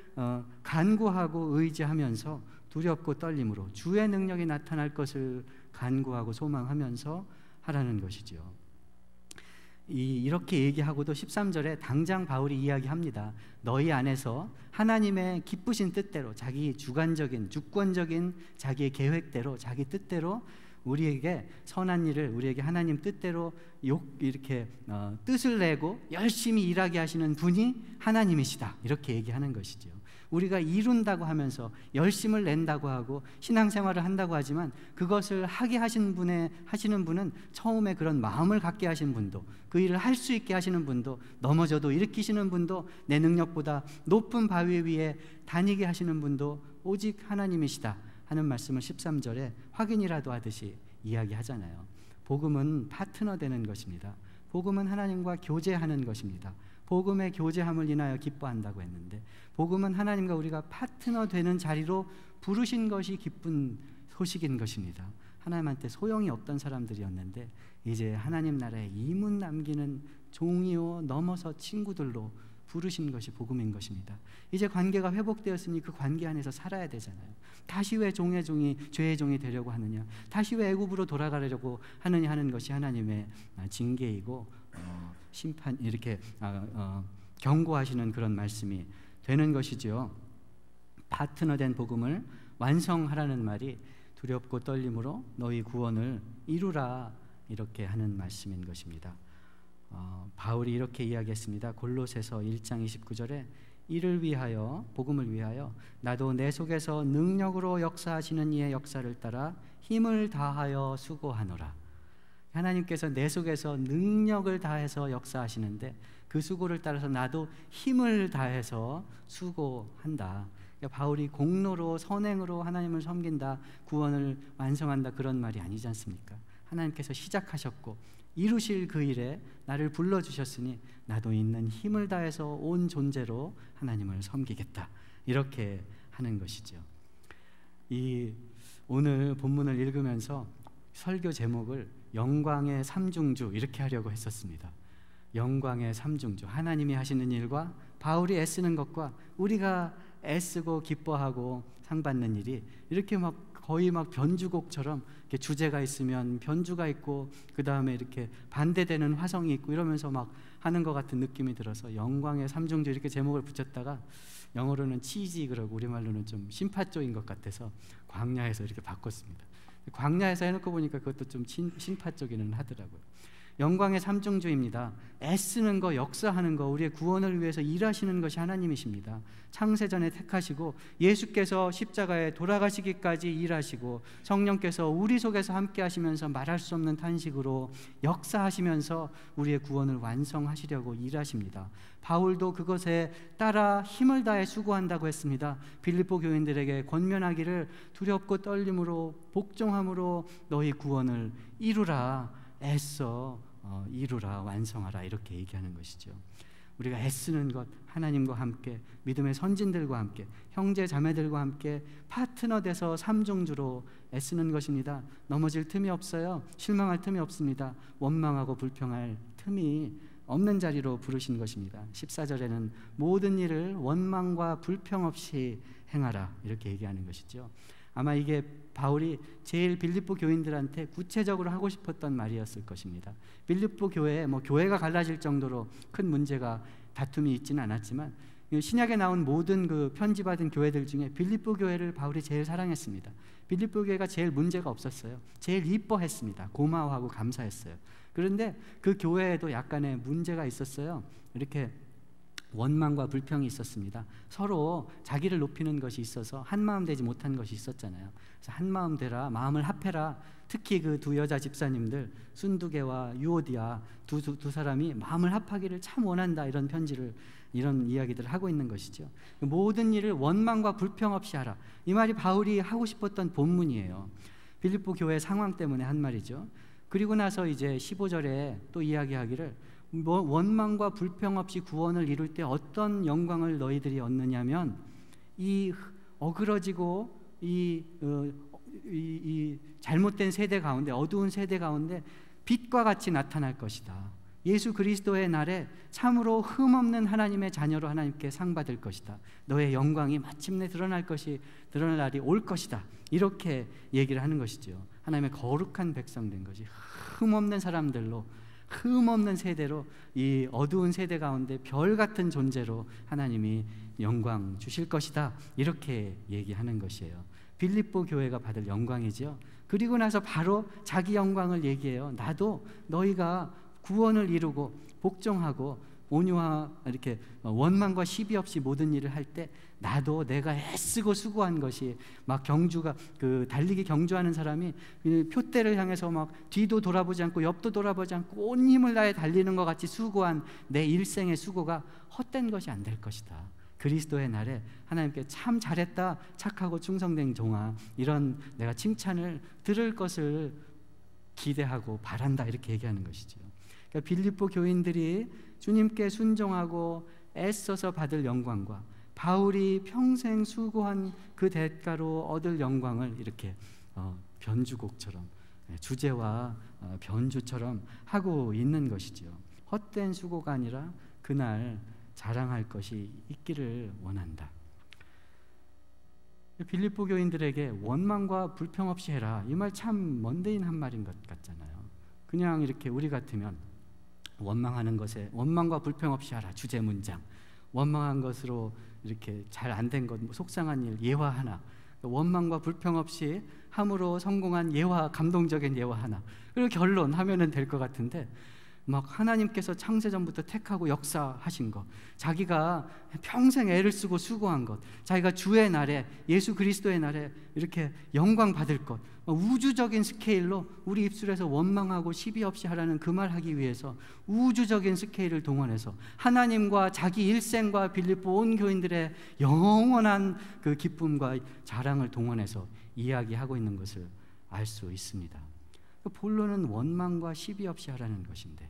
간구하고 의지하면서 두렵고 떨림으로 주의 능력이 나타날 것을 간구하고 소망하면서 하라는 것이죠. 이렇게 얘기하고도 13절에 당장 바울이 이야기합니다. 너희 안에서 하나님의 기쁘신 뜻대로, 자기 주관적인 주권적인 자기의 계획대로, 자기 뜻대로 우리에게 선한 일을, 우리에게 하나님 뜻대로 이렇게 뜻을 내고 열심히 일하게 하시는 분이 하나님이시다, 이렇게 얘기하는 것이죠. 우리가 이룬다고 하면서 열심을 낸다고 하고 신앙생활을 한다고 하지만, 그것을 하게 하시는 분은 처음에 그런 마음을 갖게 하신 분도, 그 일을 할 수 있게 하시는 분도, 넘어져도 일으키시는 분도, 내 능력보다 높은 바위 위에 다니게 하시는 분도 오직 하나님이시다 하는 말씀을 13절에 확인이라도 하듯이 이야기하잖아요. 복음은 파트너 되는 것입니다. 복음은 하나님과 교제하는 것입니다. 복음의 교제함을 인하여 기뻐한다고 했는데, 복음은 하나님과 우리가 파트너 되는 자리로 부르신 것이 기쁜 소식인 것입니다. 하나님한테 소용이 없던 사람들이었는데 이제 하나님 나라에 이문 남기는 종이요 넘어서 친구들로 부르신 것이 복음인 것입니다. 이제 관계가 회복되었으니 그 관계 안에서 살아야 되잖아요. 다시 왜 죄의 종이 되려고 하느냐, 다시 왜 애굽으로 돌아가려고 하느냐 하는 것이 하나님의 징계이고 심판, 이렇게 경고하시는 그런 말씀이 되는 것이죠. 파트너 된 복음을 완성하라는 말이 두렵고 떨림으로 너희 구원을 이루라, 이렇게 하는 말씀인 것입니다. 바울이 이렇게 이야기했습니다. 골로새서 1장 29절에 이를 위하여, 복음을 위하여 나도 내 속에서 능력으로 역사하시는 이의 역사를 따라 힘을 다하여 수고하노라. 하나님께서 내 속에서 능력을 다해서 역사하시는데 그 수고를 따라서 나도 힘을 다해서 수고한다. 그러니까 바울이 공로로, 선행으로 하나님을 섬긴다, 구원을 완성한다, 그런 말이 아니지 않습니까? 하나님께서 시작하셨고 이루실 그 일에 나를 불러주셨으니 나도 있는 힘을 다해서 온 존재로 하나님을 섬기겠다, 이렇게 하는 것이죠. 오늘 본문을 읽으면서 설교 제목을 영광의 삼중주 이렇게 하려고 했었습니다. 영광의 삼중주, 하나님이 하시는 일과 바울이 애쓰는 것과 우리가 애쓰고 기뻐하고 상 받는 일이 이렇게 거의 변주곡처럼 이렇게 주제가 있으면 변주가 있고 그 다음에 이렇게 반대되는 화성이 있고 이러면서 하는 것 같은 느낌이 들어서 영광의 삼중주 이렇게 제목을 붙였다가, 영어로는 치지 그러고 우리말로는 좀 심파 쪽인 것 같아서 광야에서 이렇게 바꿨습니다. 광야에서 해놓고 보니까 그것도 좀 심파 쪽이는 하더라고요. 영광의 삼중주입니다. 애쓰는 거, 역사하는 거, 우리의 구원을 위해서 일하시는 것이 하나님이십니다. 창세전에 택하시고 예수께서 십자가에 돌아가시기까지 일하시고 성령께서 우리 속에서 함께 하시면서 말할 수 없는 탄식으로 역사하시면서 우리의 구원을 완성하시려고 일하십니다. 바울도 그것에 따라 힘을 다해 수고한다고 했습니다. 빌립보 교인들에게 권면하기를 두렵고 떨림으로 복종함으로 너희 구원을 이루라, 애써 이루라, 완성하라, 이렇게 얘기하는 것이죠. 우리가 애쓰는 것, 하나님과 함께, 믿음의 선진들과 함께, 형제 자매들과 함께 파트너 돼서 삼중주로 애쓰는 것입니다. 넘어질 틈이 없어요. 실망할 틈이 없습니다. 원망하고 불평할 틈이 없는 자리로 부르신 것입니다. 14절에는 모든 일을 원망과 불평 없이 행하라 이렇게 얘기하는 것이죠. 아마 이게 바울이 제일 빌립보 교인들한테 구체적으로 하고 싶었던 말이었을 것입니다. 빌립보 교회에 교회가 갈라질 정도로 큰 문제가 다툼이 있지는 않았지만 신약에 나온 모든 그 편지받은 교회들 중에 빌립보 교회를 바울이 제일 사랑했습니다. 빌립보 교회가 제일 문제가 없었어요. 제일 이뻐했습니다. 고마워하고 감사했어요. 그런데 그 교회에도 약간의 문제가 있었어요. 이렇게 원망과 불평이 있었습니다. 서로 자기를 높이는 것이 있어서 한마음 되지 못한 것이 있었잖아요. 그래서 한마음 되라, 마음을 합해라. 특히 그 두 여자 집사님들 순두개와 유오디아 두 사람이 마음을 합하기를 참 원한다, 이런 편지를, 이런 이야기들을 하고 있는 것이죠. 모든 일을 원망과 불평 없이 하라. 이 말이 바울이 하고 싶었던 본문이에요. 빌립보 교회 상황 때문에 한 말이죠. 그리고 나서 이제 15절에 또 이야기하기를 원망과 불평 없이 구원을 이룰 때 어떤 영광을 너희들이 얻느냐면 이 어그러지고 이 잘못된 세대 가운데, 어두운 세대 가운데 빛과 같이 나타날 것이다. 예수 그리스도의 날에 참으로 흠없는 하나님의 자녀로 하나님께 상 받을 것이다. 너의 영광이 마침내 드러날 날이 올 것이다. 이렇게 얘기를 하는 것이죠. 하나님의 거룩한 백성 된 것이 흠없는 사람들로, 흠없는 세대로, 이 어두운 세대 가운데 별 같은 존재로 하나님이 영광 주실 것이다. 이렇게 얘기하는 것이에요. 빌립보 교회가 받을 영광이죠. 그리고 나서 바로 자기 영광을 얘기해요. 나도 너희가 구원을 이루고 복종하고 온유와 이렇게 원망과 시비 없이 모든 일을 할 때 나도 내가 애쓰고 수고한 것이, 막 경주가 그 달리기 경주하는 사람이 표대를 향해서 막 뒤도 돌아보지 않고 옆도 돌아보지 않고 온 힘을 다해 달리는 것 같이 수고한 내 일생의 수고가 헛된 것이 안 될 것이다. 그리스도의 날에 하나님께 참 잘했다, 착하고 충성된 종아, 이런 내가 칭찬을 들을 것을 기대하고 바란다, 이렇게 얘기하는 것이죠. 그러니까 빌립보 교인들이 주님께 순종하고 애써서 받을 영광과 바울이 평생 수고한 그 대가로 얻을 영광을 이렇게 변주곡처럼, 주제와 변주처럼 하고 있는 것이죠. 헛된 수고가 아니라 그날 자랑할 것이 있기를 원한다. 빌립보 교인들에게 원망과 불평 없이 해라, 이 말 참 먼데인한 말인 것 같잖아요. 그냥 이렇게 우리 같으면 원망하는 것에 원망과 불평 없이 하라, 주제 문장, 원망한 것으로 이렇게 잘 안 된 것, 속상한 일 예화 하나, 원망과 불평 없이 함으로 성공한 예화, 감동적인 예화 하나, 그리고 결론 하면은 될 것 같은데, 막 하나님께서 창세전부터 택하고 역사하신 것, 자기가 평생 애를 쓰고 수고한 것, 자기가 주의 날에, 예수 그리스도의 날에 이렇게 영광 받을 것, 우주적인 스케일로 우리 입술에서 원망하고 시비 없이 하라는 그 말 하기 위해서 우주적인 스케일을 동원해서 하나님과 자기 일생과 빌립보 온 교인들의 영원한 그 기쁨과 자랑을 동원해서 이야기하고 있는 것을 알 수 있습니다. 본론은 원망과 시비 없이 하라는 것인데,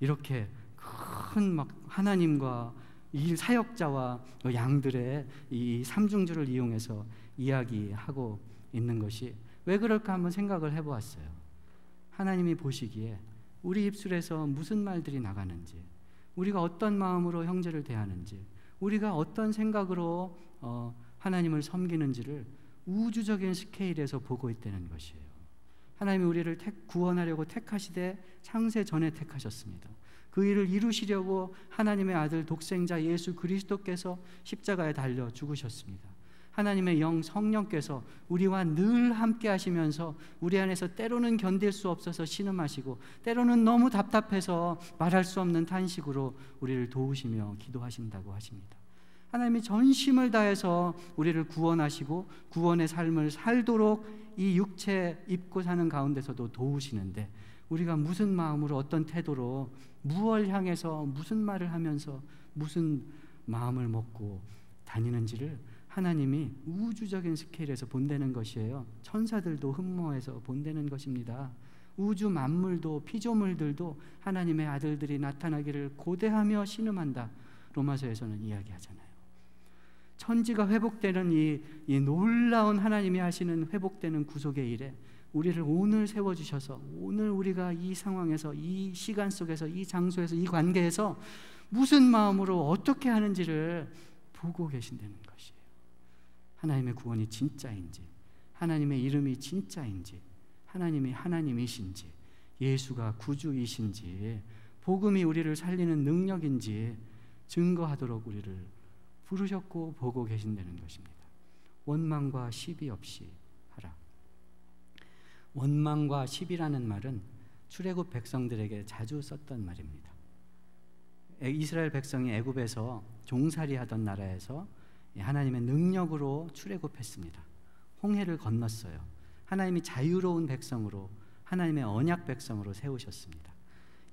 이렇게 큰 막 하나님과 이 사역자와 양들의 이 삼중주를 이용해서 이야기하고 있는 것이 왜 그럴까 한번 생각을 해보았어요. 하나님이 보시기에 우리 입술에서 무슨 말들이 나가는지, 우리가 어떤 마음으로 형제를 대하는지, 우리가 어떤 생각으로 하나님을 섬기는지를 우주적인 스케일에서 보고 있다는 것이에요. 하나님이 우리를 구원하려고 택하시되 창세 전에 택하셨습니다. 그 일을 이루시려고 하나님의 아들 독생자 예수 그리스도께서 십자가에 달려 죽으셨습니다. 하나님의 영 성령께서 우리와 늘 함께 하시면서 우리 안에서 때로는 견딜 수 없어서 신음하시고, 때로는 너무 답답해서 말할 수 없는 탄식으로 우리를 도우시며 기도하신다고 하십니다. 하나님이 전심을 다해서 우리를 구원하시고 구원의 삶을 살도록 이 육체 입고 사는 가운데서도 도우시는데, 우리가 무슨 마음으로, 어떤 태도로, 무엇을 향해서 무슨 말을 하면서 무슨 마음을 먹고 다니는지를 하나님이 우주적인 스케일에서 본다는 것이에요. 천사들도 흠모해서 본다는 것입니다. 우주 만물도 피조물들도 하나님의 아들들이 나타나기를 고대하며 신음한다, 로마서에서는 이야기하잖아요. 천지가 회복되는 이 놀라운 하나님이 하시는 회복되는 구속의 일에 우리를 오늘 세워주셔서 오늘 우리가 이 상황에서 이 시간 속에서 이 장소에서 이 관계에서 무슨 마음으로 어떻게 하는지를 보고 계신다는 것이에요. 하나님의 구원이 진짜인지, 하나님의 이름이 진짜인지, 하나님이 하나님이신지, 예수가 구주이신지, 복음이 우리를 살리는 능력인지 증거하도록 우리를 부르셨고 보고 계신다는 것입니다. 원망과 시비 없이 하라. 원망과 시비라는 말은 출애굽 백성들에게 자주 썼던 말입니다. 이스라엘 백성이 애굽에서 종살이하던 나라에서 하나님의 능력으로 출애굽했습니다. 홍해를 건넜어요. 하나님이 자유로운 백성으로, 하나님의 언약 백성으로 세우셨습니다.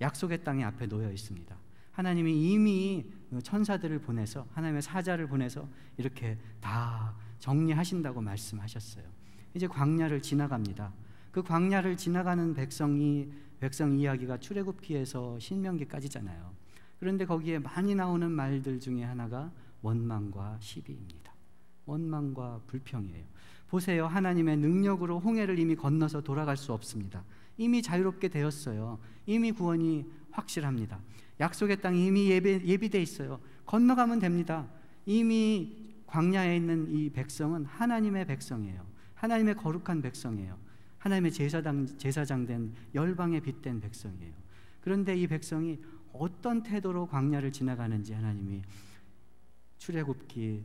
약속의 땅이 앞에 놓여 있습니다. 하나님이 이미 천사들을 보내서, 하나님의 사자를 보내서 이렇게 다 정리하신다고 말씀하셨어요. 이제 광야를 지나갑니다. 그 광야를 지나가는 백성 이야기가 출애굽기에서 신명기까지잖아요. 그런데 거기에 많이 나오는 말들 중에 하나가 원망과 시비입니다. 원망과 불평이에요. 보세요. 하나님의 능력으로 홍해를 이미 건너서 돌아갈 수 없습니다. 이미 자유롭게 되었어요. 이미 구원이 확실합니다. 약속의 땅이 이미 예비되어 있어요. 건너가면 됩니다. 이미 광야에 있는 이 백성은 하나님의 백성이에요. 하나님의 거룩한 백성이에요. 하나님의 제사장 된 열방에 빗댄 백성이에요. 그런데 이 백성이 어떤 태도로 광야를 지나가는지 하나님이 출애굽기,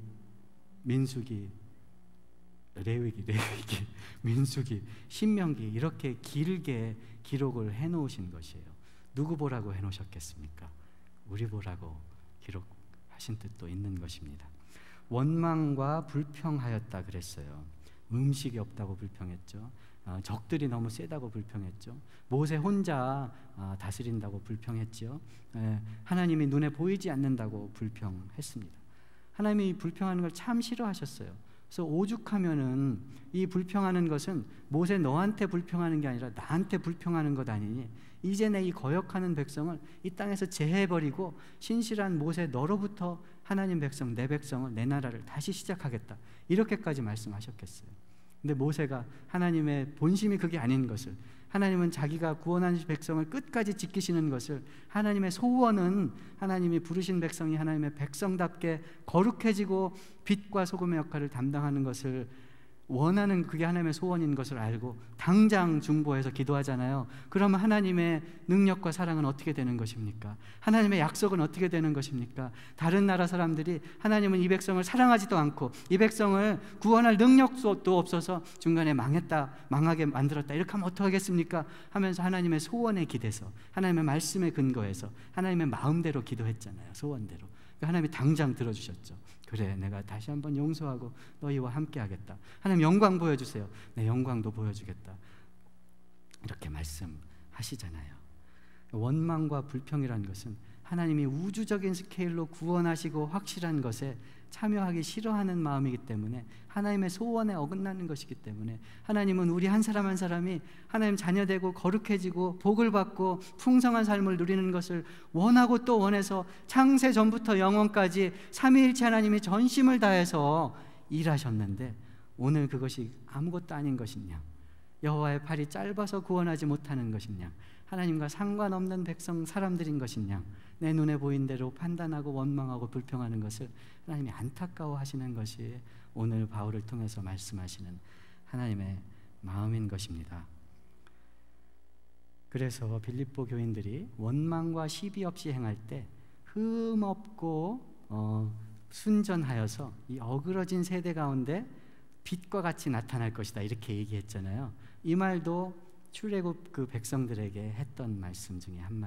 민수기, 레위기, 민수기, 신명기 이렇게 길게 기록을 해놓으신 것이에요. 누구 보라고 해놓으셨겠습니까? 우리 보라고 기록하신 뜻도 있는 것입니다. 원망과 불평하였다 그랬어요. 음식이 없다고 불평했죠. 적들이 너무 세다고 불평했죠. 모세 혼자 다스린다고 불평했죠. 하나님이 눈에 보이지 않는다고 불평했습니다. 하나님이 불평하는 걸 참 싫어하셨어요. 그래서 오죽하면은 이 불평하는 것은 모세 너한테 불평하는 게 아니라 나한테 불평하는 것 아니니 이제 내 이 거역하는 백성을 이 땅에서 제해버리고 신실한 모세 너로부터 하나님 백성, 내 백성을, 내 나라를 다시 시작하겠다, 이렇게까지 말씀하셨겠어요. 근데 모세가 하나님의 본심이 그게 아닌 것을, 하나님은 자기가 구원한 백성을 끝까지 지키시는 것을, 하나님의 소원은 하나님이 부르신 백성이 하나님의 백성답게 거룩해지고 빛과 소금의 역할을 담당하는 것을 원하는, 그게 하나님의 소원인 것을 알고 당장 중보해서 기도하잖아요. 그러면 하나님의 능력과 사랑은 어떻게 되는 것입니까? 하나님의 약속은 어떻게 되는 것입니까? 다른 나라 사람들이 하나님은 이 백성을 사랑하지도 않고 이 백성을 구원할 능력도 없어서 중간에 망하게 만들었다, 이렇게 하면 어떡하겠습니까? 하면서 하나님의 소원에 기대서, 하나님의 말씀에 근거해서 하나님의 마음대로 기도했잖아요. 소원대로. 하나님이 당장 들어주셨죠. 그래, 내가 다시 한번 용서하고 너희와 함께 하겠다. 하나님 영광 보여주세요. 내 영광도 보여주겠다. 이렇게 말씀하시잖아요. 원망과 불평이라는 것은 하나님이 우주적인 스케일로 구원하시고 확실한 것에 참여하기 싫어하는 마음이기 때문에, 하나님의 소원에 어긋나는 것이기 때문에, 하나님은 우리 한 사람 한 사람이 하나님 자녀되고 거룩해지고 복을 받고 풍성한 삶을 누리는 것을 원하고 또 원해서 창세 전부터 영원까지 삼위일체 하나님이 전심을 다해서 일하셨는데 오늘 그것이 아무것도 아닌 것이냐, 여호와의 팔이 짧아서 구원하지 못하는 것이냐, 하나님과 상관없는 백성 사람들인 것이냐, 내 눈에 보인 대로 판단하고 원망하고 불평하는 것을 하나님이 안타까워하시는 것이 오늘 바울을 통해서 말씀하시는 하나님의 마음인 것입니다. 그래서 빌립보 교인들이 원망과 시비 없이 행할 때 흠없고 순전하여서 이 어그러진 세대 가운데 빛과 같이 나타날 것이다, 이렇게 얘기했잖아요. 이 말도 출애굽 그 백성들에게 했던 말씀 중에 한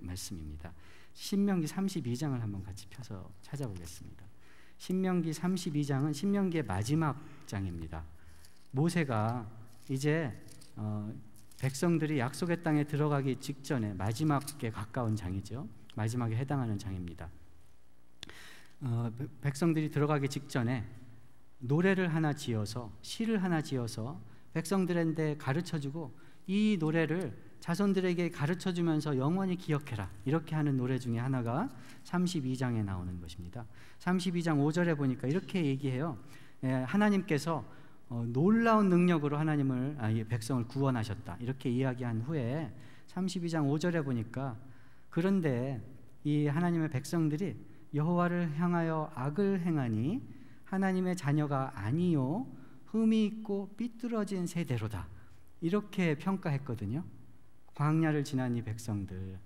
말씀입니다. 신명기 32장을 한번 같이 펴서 찾아보겠습니다. 신명기 32장은 신명기의 마지막 장입니다. 모세가 이제 백성들이 약속의 땅에 들어가기 직전에 마지막에 가까운 장이죠. 마지막에 해당하는 장입니다. 백성들이 들어가기 직전에 노래를 하나 지어서, 시를 하나 지어서 백성들한테 가르쳐주고, 이 노래를 자손들에게 가르쳐주면서 영원히 기억해라, 이렇게 하는 노래 중에 하나가 32장에 나오는 것입니다. 32장 5절에 보니까 이렇게 얘기해요. 하나님께서 놀라운 능력으로 이 백성을 구원하셨다 이렇게 이야기한 후에 32장 5절에 보니까 그런데 이 하나님의 백성들이 여호와를 향하여 악을 행하니 하나님의 자녀가 아니요 흠이 있고 삐뚤어진 세대로다 이렇게 평가했거든요. 광야를 지난 이 백성들,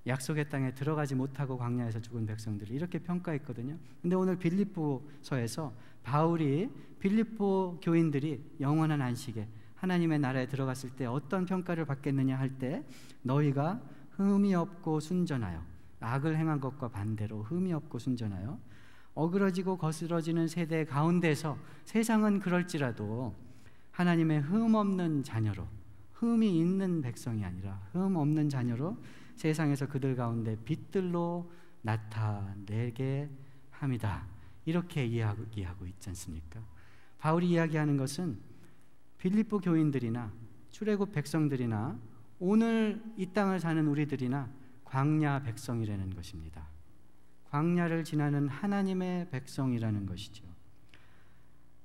약속의 땅에 들어가지 못하고 광야에서 죽은 백성들을 이렇게 평가했거든요. 근데 오늘 빌립보서에서 바울이 빌립보 교인들이 영원한 안식에 하나님의 나라에 들어갔을 때 어떤 평가를 받겠느냐 할 때 너희가 흠이 없고 순전하여, 악을 행한 것과 반대로 흠이 없고 순전하여 어그러지고 거스러지는 세대 가운데서 세상은 그럴지라도 하나님의 흠 없는 자녀로, 흠이 있는 백성이 아니라 흠 없는 자녀로 세상에서 그들 가운데 빛들로 나타내게 합니다. 이렇게 이야기하고 있지 않습니까? 바울이 이야기하는 것은 빌립보 교인들이나 출애굽 백성들이나 오늘 이 땅을 사는 우리들이나 광야 백성이라는 것입니다. 광야를 지나는 하나님의 백성이라는 것이죠.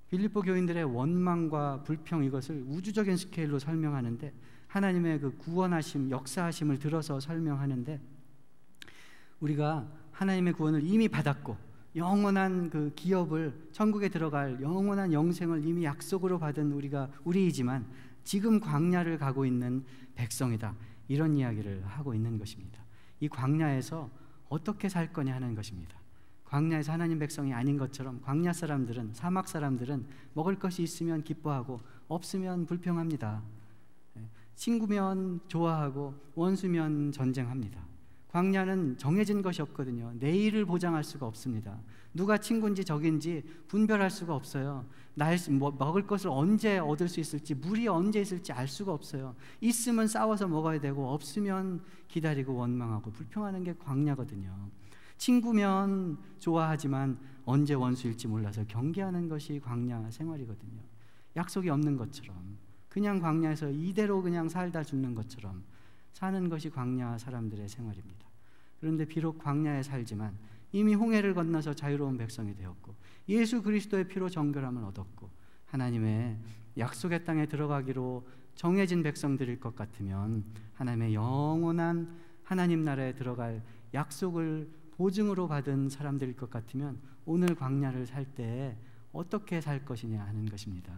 빌립보 교인들의 원망과 불평, 이것을 우주적인 스케일로 설명하는데, 하나님의 그 구원하심, 역사하심을 들어서 설명하는데, 우리가 하나님의 구원을 이미 받았고 영원한 그 기업을, 천국에 들어갈 영원한 영생을 이미 약속으로 받은 우리이지만 지금 광야를 가고 있는 백성이다, 이런 이야기를 하고 있는 것입니다. 이 광야에서 어떻게 살 거냐 하는 것입니다. 광야에서 하나님 백성이 아닌 것처럼 광야 사람들은, 사막 사람들은 먹을 것이 있으면 기뻐하고 없으면 불평합니다. 친구면 좋아하고 원수면 전쟁합니다. 광야는 정해진 것이 없거든요. 내일을 보장할 수가 없습니다. 누가 친구인지 적인지 분별할 수가 없어요. 먹을 것을 언제 얻을 수 있을지, 물이 언제 있을지 알 수가 없어요. 있으면 싸워서 먹어야 되고 없으면 기다리고 원망하고 불평하는 게 광야거든요. 친구면 좋아하지만 언제 원수일지 몰라서 경계하는 것이 광야 생활이거든요. 약속이 없는 것처럼, 그냥 광야에서 이대로 그냥 살다 죽는 것처럼 사는 것이 광야 사람들의 생활입니다. 그런데 비록 광야에 살지만 이미 홍해를 건너서 자유로운 백성이 되었고 예수 그리스도의 피로 정결함을 얻었고 하나님의 약속의 땅에 들어가기로 정해진 백성들일 것 같으면, 하나님의 영원한 하나님 나라에 들어갈 약속을 보증으로 받은 사람들일 것 같으면 오늘 광야를 살 때 어떻게 살 것이냐 하는 것입니다.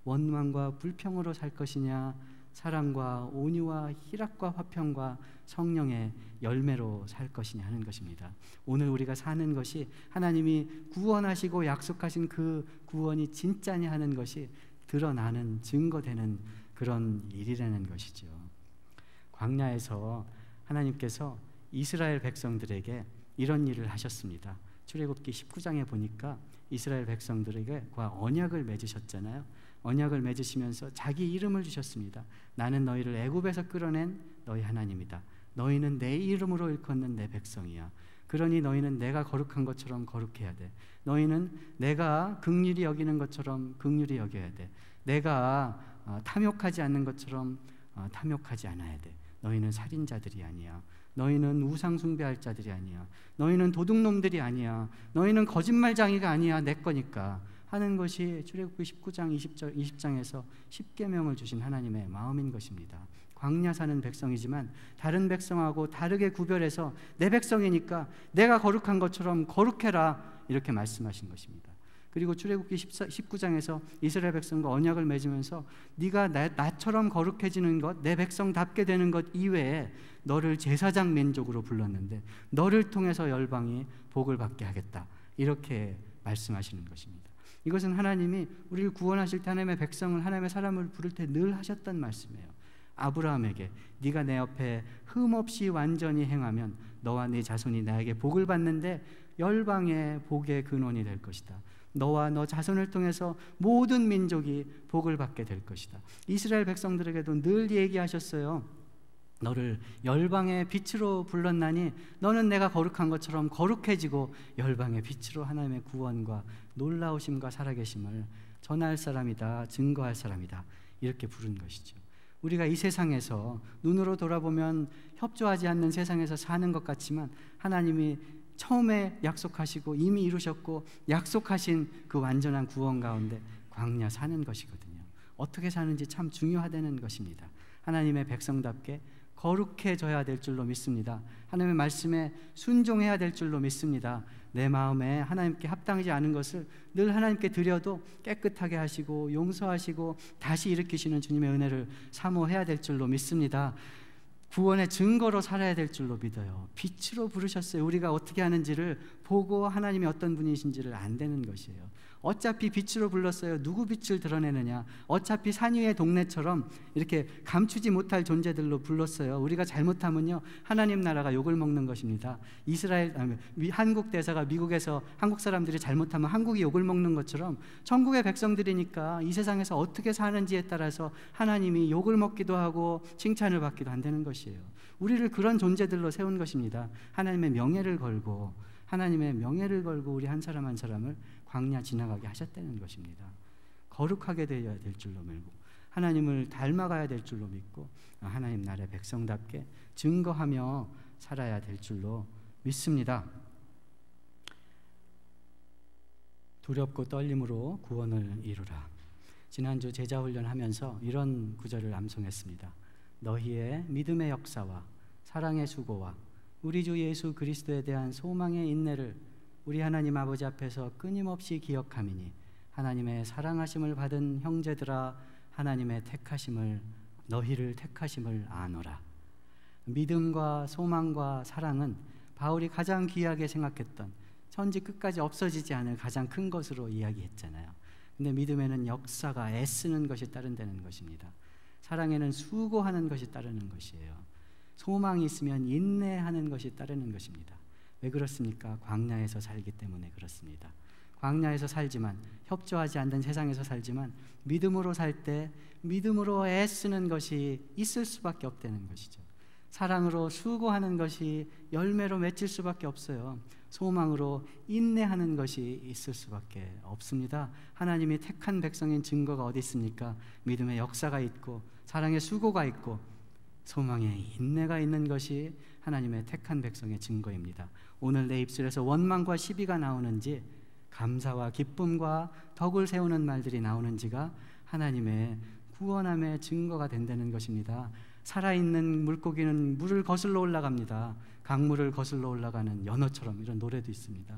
원망과 불평으로 살 것이냐, 사랑과 온유와 희락과 화평과 성령의 열매로 살 것이냐 하는 것입니다. 오늘 우리가 사는 것이 하나님이 구원하시고 약속하신 그 구원이 진짜냐 하는 것이 드러나는, 증거되는 그런 일이라는 것이죠. 광야에서 하나님께서 이스라엘 백성들에게 이런 일을 하셨습니다. 출애굽기 19장에 보니까 이스라엘 백성들에게 언약을 맺으셨잖아요. 언약을 맺으시면서 자기 이름을 주셨습니다. 나는 너희를 애굽에서 끌어낸 너희 하나님이다. 너희는 내 이름으로 일컫는 내 백성이야. 그러니 너희는 내가 거룩한 것처럼 거룩해야 돼. 너희는 내가 긍휼히 여기는 것처럼 긍휼히 여겨야 돼. 내가 탐욕하지 않는 것처럼 탐욕하지 않아야 돼. 너희는 살인자들이 아니야. 너희는 우상 숭배할 자들이 아니야. 너희는 도둑놈들이 아니야. 너희는 거짓말쟁이가 아니야. 내 거니까 하는 것이 출애굽기 19장 20장에서 10계명을 주신 하나님의 마음인 것입니다. 광야 사는 백성이지만 다른 백성하고 다르게 구별해서 내 백성이니까 내가 거룩한 것처럼 거룩해라, 이렇게 말씀하신 것입니다. 그리고 출애굽기 19장에서 이스라엘 백성과 언약을 맺으면서 네가 나처럼 거룩해지는 것, 내 백성답게 되는 것 이외에 너를 제사장 민족으로 불렀는데 너를 통해서 열방이 복을 받게 하겠다, 이렇게 말씀하시는 것입니다. 이것은 하나님이 우리를 구원하실 때 하나님의 백성을, 하나님의 사람을 부를 때 늘 하셨던 말씀이에요. 아브라함에게 네가 내 옆에 흠없이 완전히 행하면 너와 네 자손이 나에게 복을 받는데 열방의 복의 근원이 될 것이다. 너와 너 자손을 통해서 모든 민족이 복을 받게 될 것이다. 이스라엘 백성들에게도 늘 얘기하셨어요. 너를 열방의 빛으로 불렀나니 너는 내가 거룩한 것처럼 거룩해지고 열방의 빛으로 하나님의 구원과 놀라우심과 살아계심을 전할 사람이다, 증거할 사람이다, 이렇게 부른 것이죠. 우리가 이 세상에서 눈으로 돌아보면 협조하지 않는 세상에서 사는 것 같지만 하나님이 처음에 약속하시고 이미 이루셨고 약속하신 그 완전한 구원 가운데 광야 사는 것이거든요. 어떻게 사는지 참 중요하다는 것입니다. 하나님의 백성답게 거룩해져야 될 줄로 믿습니다. 하나님의 말씀에 순종해야 될 줄로 믿습니다. 내 마음에 하나님께 합당하지 않은 것을 늘 하나님께 드려도 깨끗하게 하시고 용서하시고 다시 일으키시는 주님의 은혜를 사모해야 될 줄로 믿습니다. 구원의 증거로 살아야 될 줄로 믿어요. 빛으로 부르셨어요. 우리가 어떻게 하는지를 보고 하나님이 어떤 분이신지를 안 되는 것이에요. 어차피 빛으로 불렀어요. 누구 빛을 드러내느냐? 어차피 산 위의 동네처럼 이렇게 감추지 못할 존재들로 불렀어요. 우리가 잘못하면요, 하나님 나라가 욕을 먹는 것입니다. 한국 대사가 미국에서 한국 사람들이 잘못하면 한국이 욕을 먹는 것처럼 천국의 백성들이니까 이 세상에서 어떻게 사는지에 따라서 하나님이 욕을 먹기도 하고 칭찬을 받기도 한다는 것이에요. 우리를 그런 존재들로 세운 것입니다. 하나님의 명예를 걸고 우리 한 사람 한 사람을 광야 지나가게 하셨다는 것입니다. 거룩하게 되어야 될 줄로 믿고 하나님을 닮아가야 될 줄로 믿고 하나님 나라의 백성답게 증거하며 살아야 될 줄로 믿습니다. 두렵고 떨림으로 구원을 이루라. 지난주 제자훈련 하면서 이런 구절을 암송했습니다. 너희의 믿음의 역사와 사랑의 수고와 우리 주 예수 그리스도에 대한 소망의 인내를 우리 하나님 아버지 앞에서 끊임없이 기억함이니 하나님의 사랑하심을 받은 형제들아 하나님의 너희를 택하심을 아노라. 믿음과 소망과 사랑은 바울이 가장 귀하게 생각했던 천지 끝까지 없어지지 않을 가장 큰 것으로 이야기했잖아요. 근데 믿음에는 역사가 애쓰는 것이 따른다는 것입니다. 사랑에는 수고하는 것이 따르는 것이에요. 소망이 있으면 인내하는 것이 따르는 것입니다. 왜 그렇습니까? 광야에서 살기 때문에 그렇습니다. 광야에서 살지만, 협조하지 않는 세상에서 살지만 믿음으로 살 때 믿음으로 애쓰는 것이 있을 수밖에 없다는 것이죠. 사랑으로 수고하는 것이 열매로 맺힐 수밖에 없어요. 소망으로 인내하는 것이 있을 수밖에 없습니다. 하나님이 택한 백성인 증거가 어디 있습니까? 믿음의 역사가 있고 사랑의 수고가 있고 소망의 인내가 있는 것이 하나님의 택한 백성의 증거입니다. 오늘 내 입술에서 원망과 시비가 나오는지 감사와 기쁨과 덕을 세우는 말들이 나오는지가 하나님의 구원함의 증거가 된다는 것입니다. 살아있는 물고기는 물을 거슬러 올라갑니다. 강물을 거슬러 올라가는 연어처럼, 이런 노래도 있습니다.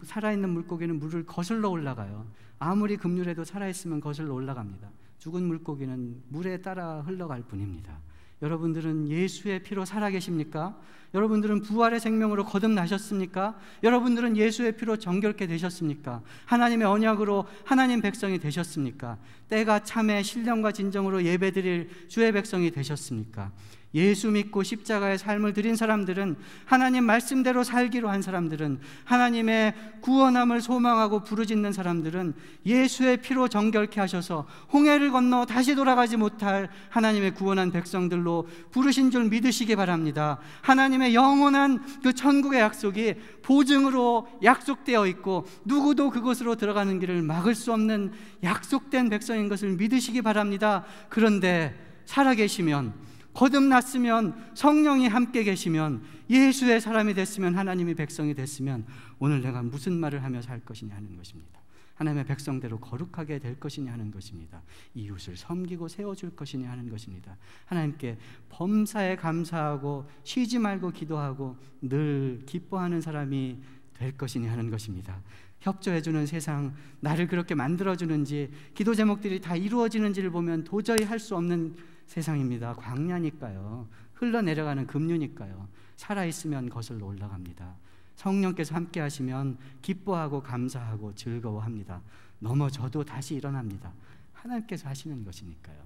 살아있는 물고기는 물을 거슬러 올라가요. 아무리 급률해도 살아있으면 거슬러 올라갑니다. 죽은 물고기는 물에 따라 흘러갈 뿐입니다. 여러분들은 예수의 피로 살아계십니까? 여러분들은 부활의 생명으로 거듭나셨습니까? 여러분들은 예수의 피로 정결케 되셨습니까? 하나님의 언약으로 하나님 백성이 되셨습니까? 때가 참에 신령과 진정으로 예배드릴 주의 백성이 되셨습니까? 예수 믿고 십자가의 삶을 드린 사람들은, 하나님 말씀대로 살기로 한 사람들은, 하나님의 구원함을 소망하고 부르짖는 사람들은 예수의 피로 정결케 하셔서 홍해를 건너 다시 돌아가지 못할 하나님의 구원한 백성들로 부르신 줄 믿으시기 바랍니다. 하나님의 영원한 그 천국의 약속이 보증으로 약속되어 있고 누구도 그곳으로 들어가는 길을 막을 수 없는 약속된 백성인 것을 믿으시기 바랍니다. 그런데 살아계시면, 거듭났으면, 성령이 함께 계시면, 예수의 사람이 됐으면, 하나님의 백성이 됐으면 오늘 내가 무슨 말을 하며 살 것이냐 하는 것입니다. 하나님의 백성대로 거룩하게 될 것이냐 하는 것입니다. 이웃을 섬기고 세워줄 것이냐 하는 것입니다. 하나님께 범사에 감사하고 쉬지 말고 기도하고 늘 기뻐하는 사람이 될 것이냐 하는 것입니다. 협조해주는 세상, 나를 그렇게 만들어주는지, 기도 제목들이 다 이루어지는지를 보면 도저히 할 수 없는 세상입니다. 광야니까요. 흘러내려가는 급류니까요. 살아있으면 거슬러 올라갑니다. 성령께서 함께 하시면 기뻐하고 감사하고 즐거워합니다. 넘어져도 다시 일어납니다. 하나님께서 하시는 것이니까요.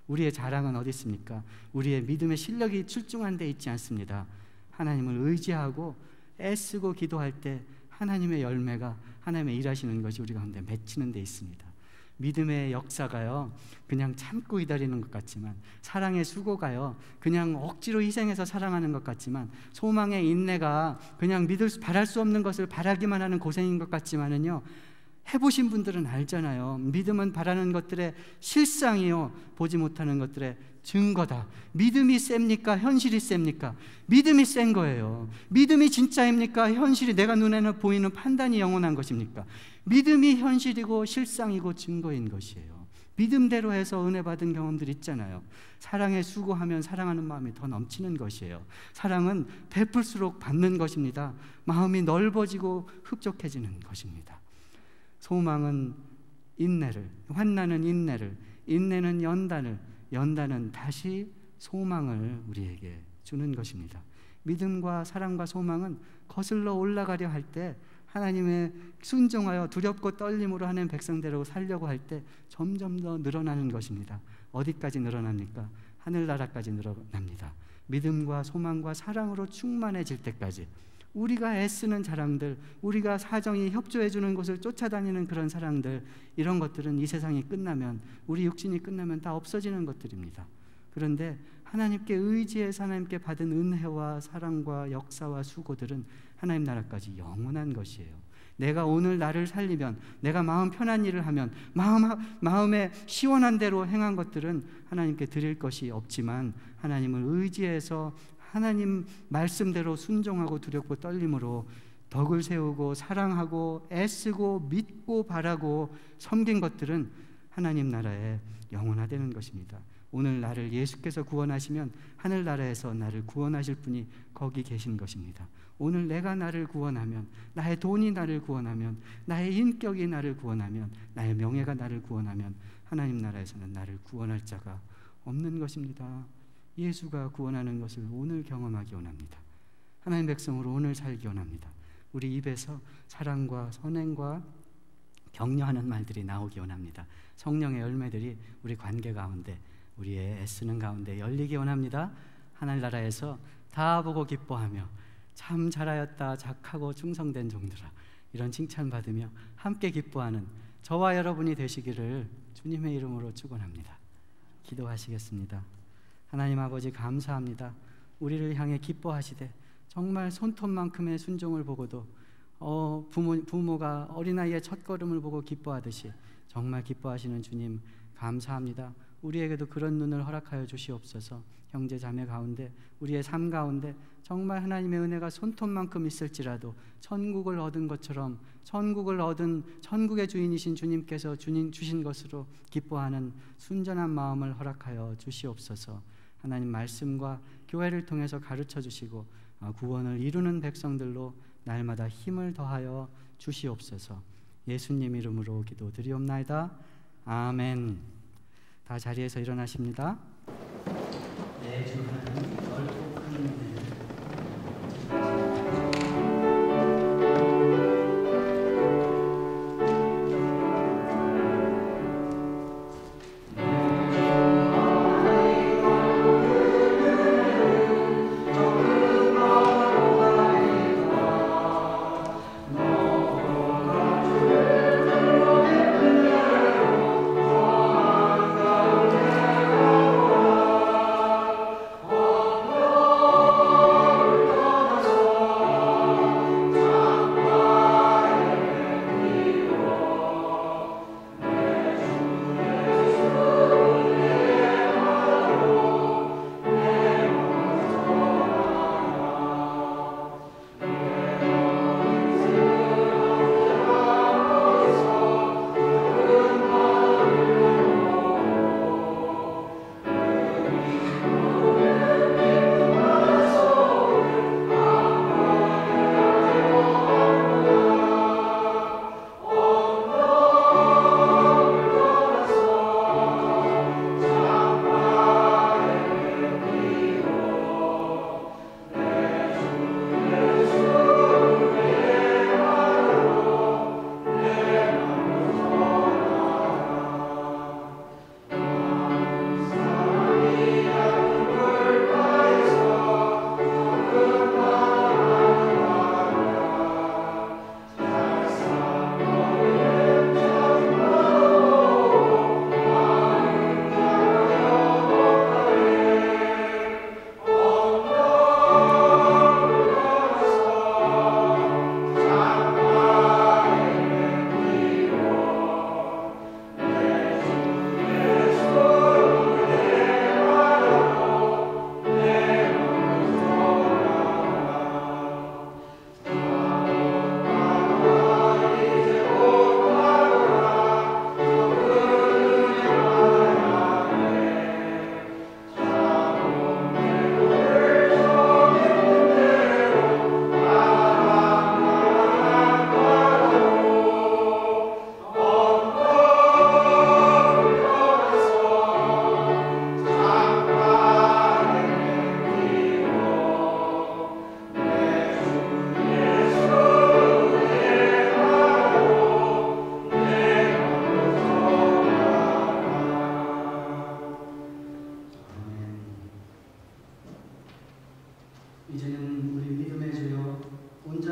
우리의 자랑은 어디 있습니까? 우리의 믿음의 실력이 출중한 데 있지 않습니다. 하나님을 의지하고 애쓰고 기도할 때 하나님의 열매가, 하나님의 일하시는 것이 우리 가운데 맺히는 데 있습니다. 믿음의 역사가요, 그냥 참고 기다리는 것 같지만, 사랑의 수고가요, 그냥 억지로 희생해서 사랑하는 것 같지만, 소망의 인내가 그냥 바랄 수 없는 것을 바라기만 하는 고생인 것 같지만은요, 해보신 분들은 알잖아요. 믿음은 바라는 것들의 실상이요, 보지 못하는 것들의 증거다. 믿음이 셉니까? 현실이 셉니까? 믿음이 센 거예요. 믿음이 진짜입니까? 현실이 내가 눈에는 보이는 판단이 영원한 것입니까? 믿음이 현실이고 실상이고 증거인 것이에요. 믿음대로 해서 은혜 받은 경험들 있잖아요. 사랑에 수고하면 사랑하는 마음이 더 넘치는 것이에요. 사랑은 베풀수록 받는 것입니다. 마음이 넓어지고 흡족해지는 것입니다. 소망은 인내를, 환난은 인내를, 인내는 연단을, 연단은 다시 소망을 우리에게 주는 것입니다. 믿음과 사랑과 소망은 거슬러 올라가려 할 때, 하나님의 순종하여 두렵고 떨림으로 하는 백성대로 살려고 할 때 점점 더 늘어나는 것입니다. 어디까지 늘어납니까? 하늘나라까지 늘어납니다. 믿음과 소망과 사랑으로 충만해질 때까지 우리가 애쓰는 자랑들, 우리가 사정이 협조해 주는 것을 쫓아다니는 그런 사랑들, 이런 것들은 이 세상이 끝나면, 우리 육신이 끝나면 다 없어지는 것들입니다. 그런데 하나님께 의지해서 하나님께 받은 은혜와 사랑과 역사와 수고들은 하나님 나라까지 영원한 것이에요. 내가 오늘 나를 살리면, 내가 마음 편한 일을 하면, 마음에 시원한 대로 행한 것들은 하나님께 드릴 것이 없지만, 하나님을 의지해서 하나님 말씀대로 순종하고 두렵고 떨림으로 덕을 세우고 사랑하고 애쓰고 믿고 바라고 섬긴 것들은 하나님 나라에 영원화되는 것입니다. 오늘 나를 예수께서 구원하시면 하늘나라에서 나를 구원하실 분이 거기 계신 것입니다. 오늘 내가 나를 구원하면, 나의 돈이 나를 구원하면, 나의 인격이 나를 구원하면, 나의 명예가 나를 구원하면 하나님 나라에서는 나를 구원할 자가 없는 것입니다. 예수가 구원하는 것을 오늘 경험하기 원합니다. 하나님 백성으로 오늘 살기 원합니다. 우리 입에서 사랑과 선행과 격려하는 말들이 나오기 원합니다. 성령의 열매들이 우리 관계 가운데, 우리의 애쓰는 가운데 열리기 원합니다. 하늘나라에서 다 보고 기뻐하며 참 잘하였다 착하고 충성된 종들아, 이런 칭찬받으며 함께 기뻐하는 저와 여러분이 되시기를 주님의 이름으로 축원합니다. 기도하시겠습니다. 하나님 아버지, 감사합니다. 우리를 향해 기뻐하시되 정말 손톱만큼의 순종을 보고도 부모가 어린아이의 첫걸음을 보고 기뻐하듯이 정말 기뻐하시는 주님 감사합니다. 우리에게도 그런 눈을 허락하여 주시옵소서. 형제 자매 가운데, 우리의 삶 가운데 정말 하나님의 은혜가 손톱만큼 있을지라도 천국을 얻은 것처럼, 천국을 얻은 천국의 주인이신 주님께서 주신 것으로 기뻐하는 순전한 마음을 허락하여 주시옵소서. 하나님 말씀과 교회를 통해서 가르쳐 주시고 구원을 이루는 백성들로 날마다 힘을 더하여 주시옵소서. 예수님 이름으로 기도드리옵나이다. 아멘. 다 자리에서 일어나십니다. 내 주 하나님 넓고 큰 은혜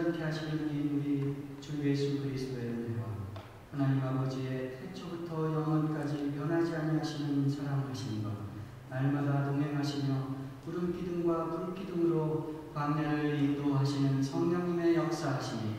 온전케 하시는 이 우리 주 예수 그리스도의 은혜와 하나님 아버지의 태초부터 영원까지 변하지 아니하시는 사랑하신 것, 날마다 동행하시며 구름 기둥과 불 기둥으로 광야를 인도하시는 성령님의 역사하심이